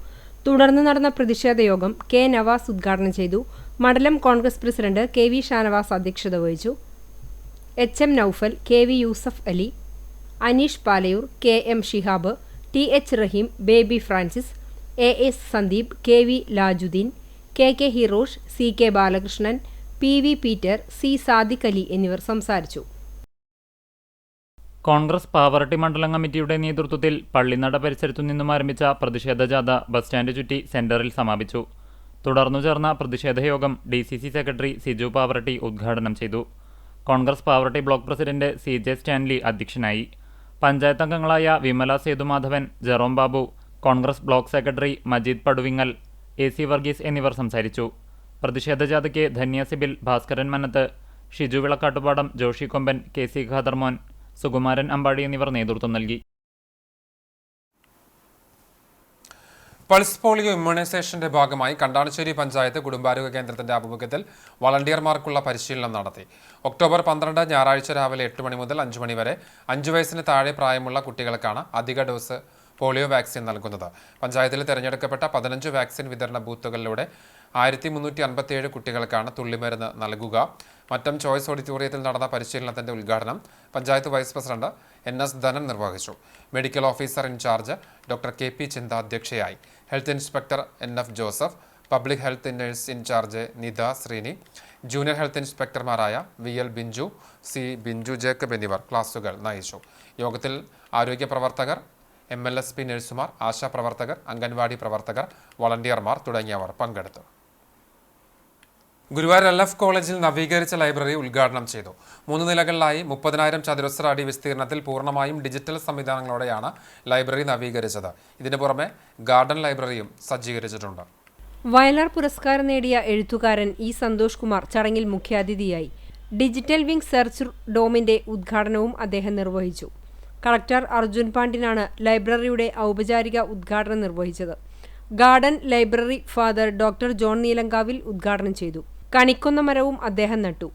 തുടർന്ന് നടന്ന പ്രതിഷേധ യോഗം K നവാസ് ഉദ്ഘാടനം ചെയ്തു. മണ്ഡലം കോൺഗ്രസ് പ്രസിഡന്റ് KV ഷാനവാസ് അധ്യക്ഷത വഹിച്ചു. HM Noufal, KV Yusuf Ali, Aneesh Palayur, KM Shihab, TH Raheem, Baby Francis, AS Sandeep, KV Lajuddeen, KK Hirosh, CK Balakrishnan, PV Peter, C Sadiq Ali എന്നിവർ സംസാരിച്ചു. കോൺഗ്രസ് പാവറട്ടി മണ്ഡലം കമ്മിറ്റിയുടെ നേതൃത്വത്തിൽ പള്ളിനട പരിസരത്തു നിന്നും ആരംഭിച്ച പ്രതിഷേധ ജാഥ ബസ് സ്റ്റാൻഡ് ചുറ്റി സെന്ററിൽ സമാപിച്ചു. തുടർന്നു ചേർന്ന പ്രതിഷേധ യോഗം DCC സെക്രട്ടറി സിജു പാവറട്ടി ഉദ്ഘാടനം ചെയ്തു. Congress Pavaratty block president CJ Stanley അധ്യക്ഷനായി. പഞ്ചായത്ത് അംഗങ്ങളായ Vimala Sethumadhavan, Jerome Babu, Congress block secretary Majeed Paduvingal, AC Varghese എന്നിവർ സംസാരിച്ചു. പ്രതിഷേധ ജാഥയ്ക്ക് ധന്യ സിബിൽ, ഭാസ്കരൻ മന്നത്ത്, ഷിജു വിളക്കാട്ടുപാടം, ജോഷി കൊമ്പൻ, KC ഖാദർമോൻ, സുകുമാരൻ അമ്പാടി എന്നിവർ നേതൃത്വം നൽകി. പൾസ് പോളിയോ ഇമ്മ്യൂണൈസേഷന്റെ ഭാഗമായി കണ്ടാണശ്ശേരി പഞ്ചായത്ത് കുടുംബാരോഗ്യ കേന്ദ്രത്തിന്റെ ആഭിമുഖ്യത്തിൽ വളണ്ടിയർമാർക്കുള്ള പരിശീലനം നടത്തി. ഒക്ടോബർ 12 ഞായറാഴ്ച രാവിലെ 8 മണി മുതൽ 5 മണി വരെ 5 വയസ്സിന് താഴെ പ്രായമുള്ള കുട്ടികൾക്കാണ് അധിക ഡോസ് പോളിയോ വാക്സിൻ നൽകുന്നത്. പഞ്ചായത്തിൽ തിരഞ്ഞെടുക്കപ്പെട്ട 15 വാക്സിൻ വിതരണ ബൂത്തുകളിലൂടെ 1357 കുട്ടികൾക്കാണ് തുള്ളിമരുന്ന് നൽകുക. മറ്റം ചോയ്സ് ഓഡിറ്റോറിയത്തിൽ നടന്ന പരിശീലനത്തിന്റെ ഉദ്ഘാടനം panchayat vice president NS Dhanan നിർവഹിച്ചു. Medical officer in charge doctor KP Chintha അധ്യക്ഷയായി. Health inspector NF Joseph, public health nurse in charge Nitha Sreeni, junior health ഇൻസ്പെക്ടർമാരായ VL Binchu, C Binchu Jacob എന്നിവർ ക്ലാസുകൾ നയിച്ചു. യോഗത്തിൽ ആരോഗ്യ പ്രവർത്തകർ, MLSP നഴ്സുമാർ, ആശാപ്രവർത്തകർ, അംഗൻവാടി പ്രവർത്തകർ, വളണ്ടിയർമാർ തുടങ്ങിയവർ പങ്കെടുത്തു. ഗുരുവായൂർ LF കോളേജിൽ നവീകരിച്ച ലൈബ്രറി ഉദ്ഘാടനം ചെയ്തു. 3 നിലകളിലായി 30,000 ചതുരശ്ര അടി വിസ്തീർണത്തിൽ പൂർണ്ണമായും ഡിജിറ്റൽ സംവിധാനങ്ങളോടെയാണ് ലൈബ്രറി നവീകരിച്ചത്. ഇതിനു പുറമെ ഗാർഡൻ ലൈബ്രറിയും സജ്ജീകരിച്ചിട്ടുണ്ട്. വയലാർ പുരസ്കാരം നേടിയ എഴുത്തുകാരൻ E സന്തോഷ് കുമാർ ചടങ്ങിൽ മുഖ്യാതിഥിയായി. ഡിജിറ്റൽ വിംഗ് സെർച്ച് ഡോമിന്റെ ഉദ്ഘാടനവും അദ്ദേഹം നിർവഹിച്ചു. കളക്ടർ അർജുൻ പാണ്ഡ്യനാണ് ലൈബ്രറിയുടെ ഔപചാരിക ഉദ്ഘാടനം നിർവഹിച്ചത്. Garden library father doctor John Neelankavil ഉദ്ഘാടനം ചെയ്തു. കണിക്കൊന്ന മരവും അദ്ദേഹം നട്ടു.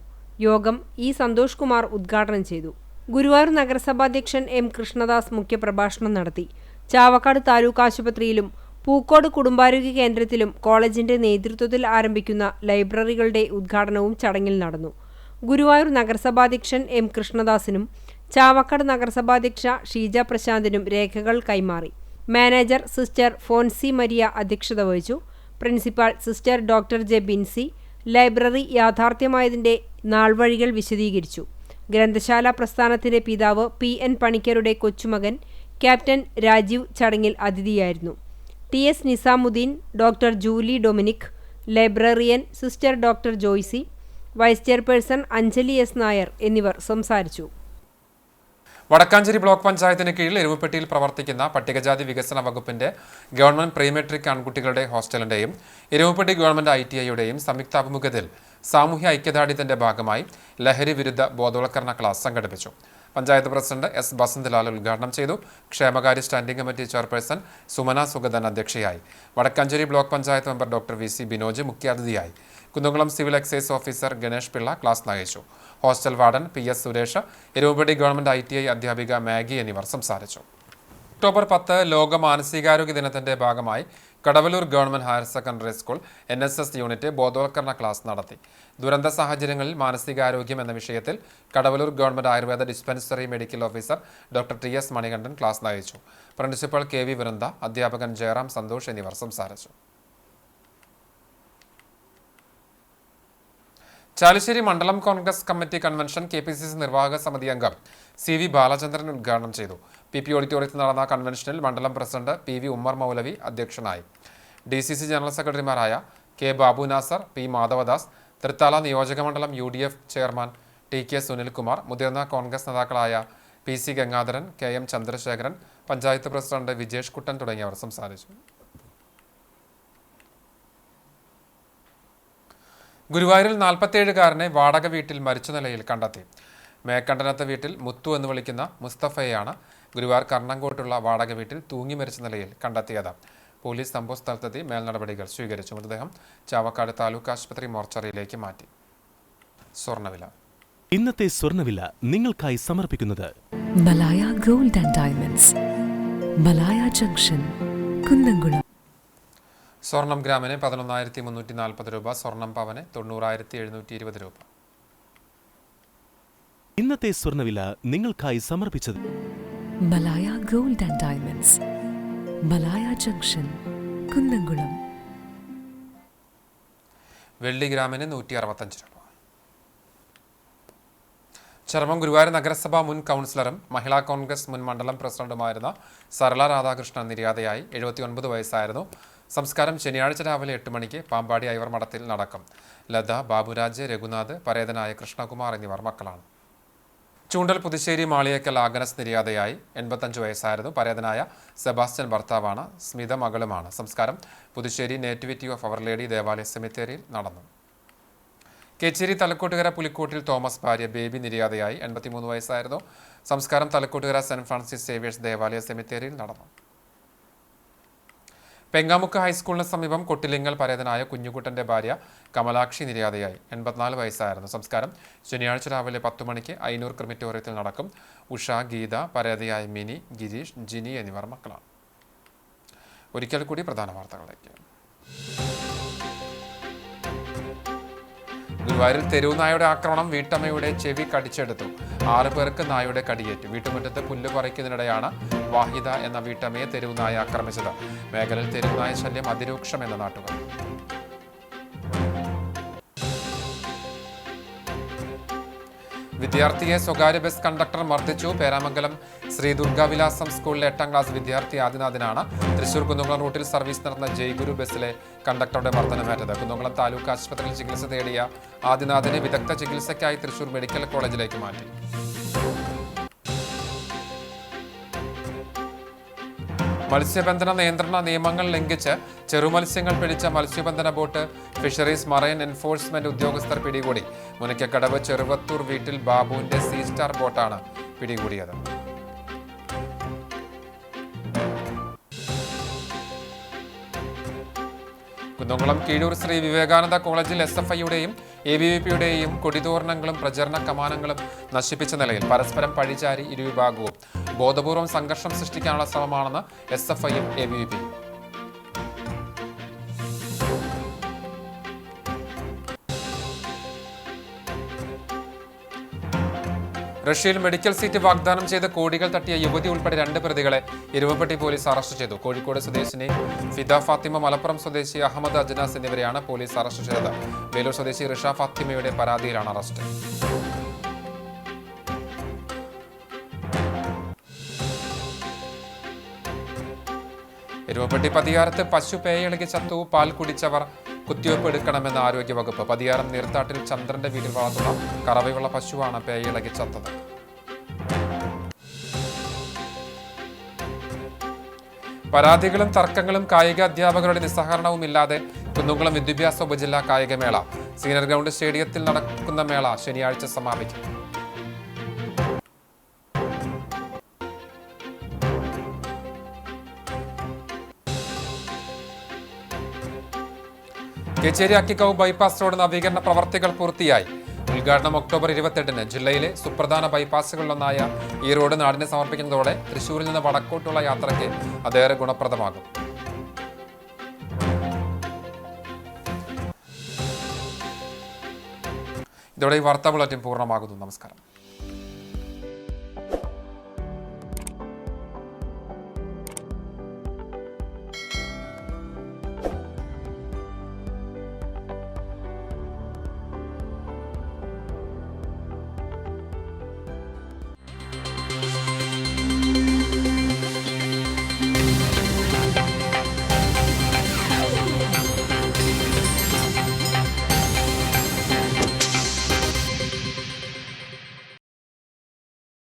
യോഗം E സന്തോഷ് കുമാർ ഉദ്ഘാടനം ചെയ്തു. ഗുരുവായൂർ നഗരസഭാധ്യക്ഷൻ M കൃഷ്ണദാസ് മുഖ്യപ്രഭാഷണം നടത്തി. ചാവക്കാട് താലൂക്ക് ആശുപത്രിയിലും പൂക്കോട് കുടുംബാരോഗ്യ കേന്ദ്രത്തിലും കോളേജിന്റെ നേതൃത്വത്തിൽ ആരംഭിക്കുന്ന ലൈബ്രറികളുടെ ഉദ്ഘാടനവും ചടങ്ങിൽ നടന്നു. ഗുരുവായൂർ നഗരസഭാധ്യക്ഷൻ M കൃഷ്ണദാസിനും ചാവക്കാട് നഗരസഭാധ്യക്ഷ ഷീജ പ്രശാന്തിനും രേഖകൾ കൈമാറി. മാനേജർ സിസ്റ്റർ ഫോൻസി മരിയ അധ്യക്ഷത വഹിച്ചു. Principal sister doctor J Binsy library യാഥാർത്ഥ്യമായതിന്റെ നാൾവഴികൾ വിശദീകരിച്ചു. ഗ്രന്ഥശാല പ്രസ്ഥാനത്തിന്റെ പിതാവ് PN പണിക്കരുടെ കൊച്ചുമകൻ ക്യാപ്റ്റൻ രാജീവ് ചടങ്ങിൽ അതിഥിയായിരുന്നു. TS Nizamuddin, doctor Julie Dominic, librarian sister doctor Joicy, vice chairperson Anjali S Nair എന്നിവർ സംസാരിച്ചു. വടക്കാഞ്ചേരി ബ്ലോക്ക് പഞ്ചായത്തിന് കീഴിൽ എരുമപ്പെട്ടിയിൽ പ്രവർത്തിക്കുന്ന പട്ടികജാതി വികസന വകുപ്പിന്റെ ഗവൺമെന്റ് പ്രീമെട്രിക് ആൺകുട്ടികളുടെ ഹോസ്റ്റലിന്റെയും എരുമപ്പെട്ടി ഗവൺമെന്റ് ITIയുടെയും സംയുക്താഭിമുഖ്യത്തിൽ സാമൂഹ്യ ഐക്യദാർഢ്യത്തിന്റെ ഭാഗമായി ലഹരി വിരുദ്ധ ബോധവൽക്കരണ ക്ലാസ് സംഘടിപ്പിച്ചു. പഞ്ചായത്ത് പ്രസിഡന്റ് എസ് ബസന്ത്ലാൽ ഉദ്ഘാടനം ചെയ്തു. ക്ഷേമകാര്യ standing committee chairperson Sumana Suguthan അധ്യക്ഷയായി. Vadakkanchery block panchayat member doctor VC Binoj മുഖ്യാതിഥിയായി. Kunnamkulam civil excise officer Ganesh Pillai class നയിച്ചു. Hostel warden PS Suresh, Erumapetty government ITI അധ്യാപിക മാഗി എന്നിവർ സംസാരിച്ചു. ഒക്ടോബർ 10 ലോക മാനസികാരോഗ്യ ദിനത്തിന്റെ ഭാഗമായി Kadavallur government higher secondary school NSS unit ബോധവൽക്കരണ ക്ലാസ് നടത്തി. ദുരന്ത സാഹചര്യങ്ങളിൽ മാനസികാരോഗ്യം എന്ന വിഷയത്തിൽ Kadavallur government Ayurveda dispensary medical officer doctor TS Manikandan class നയിച്ചു. പ്രിൻസിപ്പൽ KV വൃന്ദ, അധ്യാപകൻ ജയറാം സന്തോഷ് എന്നിവർ സംസാരിച്ചു. ചാലിശ്ശേരി മണ്ഡലം കോൺഗ്രസ് കമ്മിറ്റി കൺവെൻഷൻ KPCC നിർവാഹക സമിതി അംഗം CV ബാലചന്ദ്രൻ ഉദ്ഘാടനം ചെയ്തു. PP ഓഡിറ്റോറിയത്തിൽ നടന്ന കൺവെൻഷനിൽ മണ്ഡലം പ്രസിഡന്റ് PV ഉമ്മർ മൗലവി അധ്യക്ഷനായി. DCC ജനറൽ സെക്രട്ടറിമാരായ K ബാബു നാസർ, P മാധവദാസ്, തൃത്താല നിയോജകമണ്ഡലം UDF ചെയർമാൻ TK സുനിൽകുമാർ, മുതിർന്ന കോൺഗ്രസ് നേതാക്കളായ PC Gangadharan, KM Chandrasekharan, panchayat president Vijesh Kuttan തുടങ്ങിയവർ സംസാരിച്ചു. ഗുരുവായൂരിൽ 47-കാരനെ വാടക വീട്ടിൽ മരിച്ച നിലയിൽ കണ്ടെത്തി. മേക്കണ്ടനത്ത് വീട്ടിൽ മുത്തു എന്ന് വിളിക്കുന്ന മുസ്തഫയെയാണ് ഗുരുവായൂർ കർണങ്കോട്ടുള്ള വാടക വീട്ടിൽ തൂങ്ങി മരിച്ച നിലയിൽ കണ്ടെത്തിയത്. പോലീസ് സംഭവ സ്ഥലത്തെത്തി മേൽനടപടികൾ സ്വീകരിച്ചു. മൃതദേഹം ചാവക്കാട് താലൂക്ക് ആശുപത്രി മോർച്ചറിയിലേക്ക് മാറ്റി. സ്വർണ്ണവില. ഇന്നത്തെ സ്വർണ്ണവില നിങ്ങൾക്കായി സമർപ്പിക്കുന്നത് Malaya gold and diamonds, Malaya junction, Kunnamkulam. സ്വർണം ഗ്രാമിന് 11,340 രൂപ, സ്വർണം പവന് 90,720 രൂപ. ഇന്നത്തെ സ്വർണ്ണവില നിങ്ങൾക്കായി സമർപ്പിച്ചത് Malaya gold and diamonds, Malaya junction, Kunnamkulam. വെള്ളി ഗ്രാമിന് 165 രൂപ. ചർമ്മം ഗുരുവായൂർ നഗരസഭ മുൻ കൗൺസിലറും മഹിളാ കോൺഗ്രസ് മുൻ മണ്ഡലം പ്രസിഡന്റുമായിരുന്ന സരള രാധാകൃഷ്ണൻ നിര്യാതയായി. 79 വയസ്സായിരുന്നു. സംസ്കാരം ശനിയാഴ്ച രാവിലെ 8 മണിക്ക് പാമ്പാടി ഐവർ മഠത്തിൽ നടക്കും. ലത, ബാബുരാജ്, രഘുനാഥ്, പരേതനായ കൃഷ്ണകുമാർ എന്നിവർ മക്കളാണ്. ചൂണ്ടൽ പുതുശ്ശേരി മാളിയേക്കൽ ആഗനസ് നിര്യാതയായി. 85 വയസ്സായിരുന്നു. പരേതനായ സെബാസ്റ്റ്യൻ ഭർത്താവാണ്. സ്മിത മകളുമാണ്. സംസ്കാരം Puthussery nativity of our lady ദേവാലയ സെമിത്തേരിയിൽ നടന്നു. കേച്ചേരി തലക്കോട്ടുകര പുലിക്കോട്ടിൽ തോമസ് ഭാര്യ ബേബി നിര്യാതയായി. 83 വയസ്സായിരുന്നു. സംസ്കാരം തലക്കോട്ടുകര സെന്റ് ഫ്രാൻസിസ് സേവിയേഴ്സ് ദേവാലയ സെമിത്തേരിയിൽ നടന്നു. പെങ്ങാമുക്ക് ഹൈസ്കൂളിന് സമീപം കൊട്ടിലിങ്ങൽ പരേതനായ കുഞ്ഞുകുട്ടന്റെ ഭാര്യ കമലാക്ഷി നിര്യാതയായി. 84 വയസ്സായിരുന്നു. സംസ്കാരം ശനിയാഴ്ച രാവിലെ 10 മണിക്ക് അയ്യൂർ ക്രിമിറ്റോറിയത്തിൽ നടക്കും. ഉഷ, ഗീത, പരേതയായ മിനി, ഗിരീഷ്, ജിനി എന്നിവർ മക്കളാണ്. ഒരിക്കൽ കൂടി പ്രധാന വാർത്തകളിലേക്ക്. ഗുരുവായൂരിൽ തെരുവ് നായയുടെ ആക്രമണം, വീട്ടമ്മയുടെ ചെവി കടിച്ചെടുത്തു. 6 പേർക്ക് നായയുടെ കടിയേറ്റു. വീട്ടുമുറ്റത്ത് പുല്ല് പറിക്കുന്നതിനിടെയാണ് വാഹിദ എന്ന വീട്ടമ്മയെ തെരുവ് നായ ആക്രമിച്ചത്. മേഖലയിൽ തെരുവ് നായ ശല്യം അതിരൂക്ഷമെന്ന് നാട്ടുകാർ. വിദ്യാർത്ഥിയെ സ്വകാര്യ ബസ് കണ്ടക്ടർ മർദ്ദിച്ചു. പേരാമംഗലം ശ്രീ ദുർഗാവിലാസം സ്കൂളിലെ 8ാം ക്ലാസ് വിദ്യാർത്ഥി ആദിനാഥിനാണ് തൃശൂർ കുന്നംകുളം റൂട്ടിൽ സർവീസ് നടന്ന ജയ്ഗുരു ബസ്സിലെ കണ്ടക്ടറുടെ മർദ്ദനമേറ്റത്. കുന്നംകുളം താലൂക്ക് ആശുപത്രിയിൽ ചികിത്സ തേടിയ ആദിനാഥിനെ വിദഗ്ധ ചികിത്സയ്ക്കായി തൃശൂർ മെഡിക്കൽ കോളേജിലേക്ക് മാറ്റി. മത്സ്യബന്ധന നിയന്ത്രണ നിയമങ്ങൾ ലംഘിച്ച് ചെറുമത്സ്യങ്ങൾ പിടിച്ച മത്സ്യബന്ധന ബോട്ട് ഫിഷറീസ് മറൈൻ എൻഫോഴ്സ്മെന്റ് ഉദ്യോഗസ്ഥർ പിടികൂടി. മുനയ്ക്കക്കടവ് ചെറുവത്തൂർ വീട്ടിൽ ബാബുവിന്റെ സീ സ്റ്റാർ ബോട്ടാണ് പിടികൂടിയത്. കുന്നംകുളം കീഴൂർ ശ്രീ വിവേകാനന്ദ കോളേജിൽ SFIയുടെയും ABVPയുടെയും കൊടിതോരണങ്ങളും പ്രചരണ കമാനങ്ങളും നശിപ്പിച്ച നിലയിൽ പരസ്പരം പഴിചാരി ഇരുവിഭാഗവും ബോധപൂർവം സംഘർഷം സൃഷ്ടിക്കാനുള്ള ശ്രമമാണെന്ന് SFIയും ABVPയും. റഷ്യയിൽ മെഡിക്കൽ സീറ്റ് വാഗ്ദാനം ചെയ്ത് കോടികൾ തട്ടിയ യുവതി ഉൾപ്പെടെ 2 പ്രതികളെ എരുമപ്പെട്ടി പോലീസ് അറസ്റ്റ് ചെയ്തു. കോഴിക്കോട് സ്വദേശിനി ഫിദ ഫാത്തിമ, മലപ്പുറം സ്വദേശി അഹമ്മദ് അജ്നാസ് എന്നിവരെയാണ് പോലീസ് അറസ്റ്റ് ചെയ്തത്. വേലൂർ സ്വദേശി റിഷ ഫാത്തിമയുടെ പരാതിയിലാണ് അറസ്റ്റ്. എരുമപ്പെട്ടി പതിയാരത്ത് പശു പേയിളകി ചത്തു. പാൽ കുടിച്ചവർ കുത്തിവയ്പ് എടുക്കണമെന്ന് ആരോഗ്യവകുപ്പ്. പതിയാരം നീർത്താട്ടിൽ ചന്ദ്രന്റെ വീട്ടിൽ വളർത്തുന്ന കറവയുള്ള പശുവാണ് പേയിളകി ചത്തത്. പരാതികളും തർക്കങ്ങളും കായിക അധ്യാപകരുടെ നിസ്സഹകരണവും ഇല്ലാതെ കുന്നംകുളം വിദ്യാഭ്യാസ ഉപജില്ലാ കായികമേള. സീനിയർ ഗ്രൗണ്ട് സ്റ്റേഡിയത്തിൽ നടക്കുന്ന മേള ശനിയാഴ്ച സമാപിക്കും. കേച്ചേരി അക്കിക്കാവ് ബൈപ്പാസ് റോഡ് നവീകരണ പ്രവർത്തികൾ പൂർത്തിയായി. ഉദ്ഘാടനം ഒക്ടോബർ 28-ന്. ജില്ലയിലെ സുപ്രധാന ബൈപ്പാസുകളിലൊന്നായ ഈ റോഡ് നാടിന് സമർപ്പിക്കുന്നതോടെ തൃശൂരിൽ നിന്ന് വടക്കോട്ടുള്ള യാത്രയ്ക്ക് അതേറെ ഗുണപ്രദമാകും. ഇതോടെ ഈ വാർത്താ ബുള്ളറ്റിൻ പൂർണ്ണമാകുന്നു. നമസ്കാരം.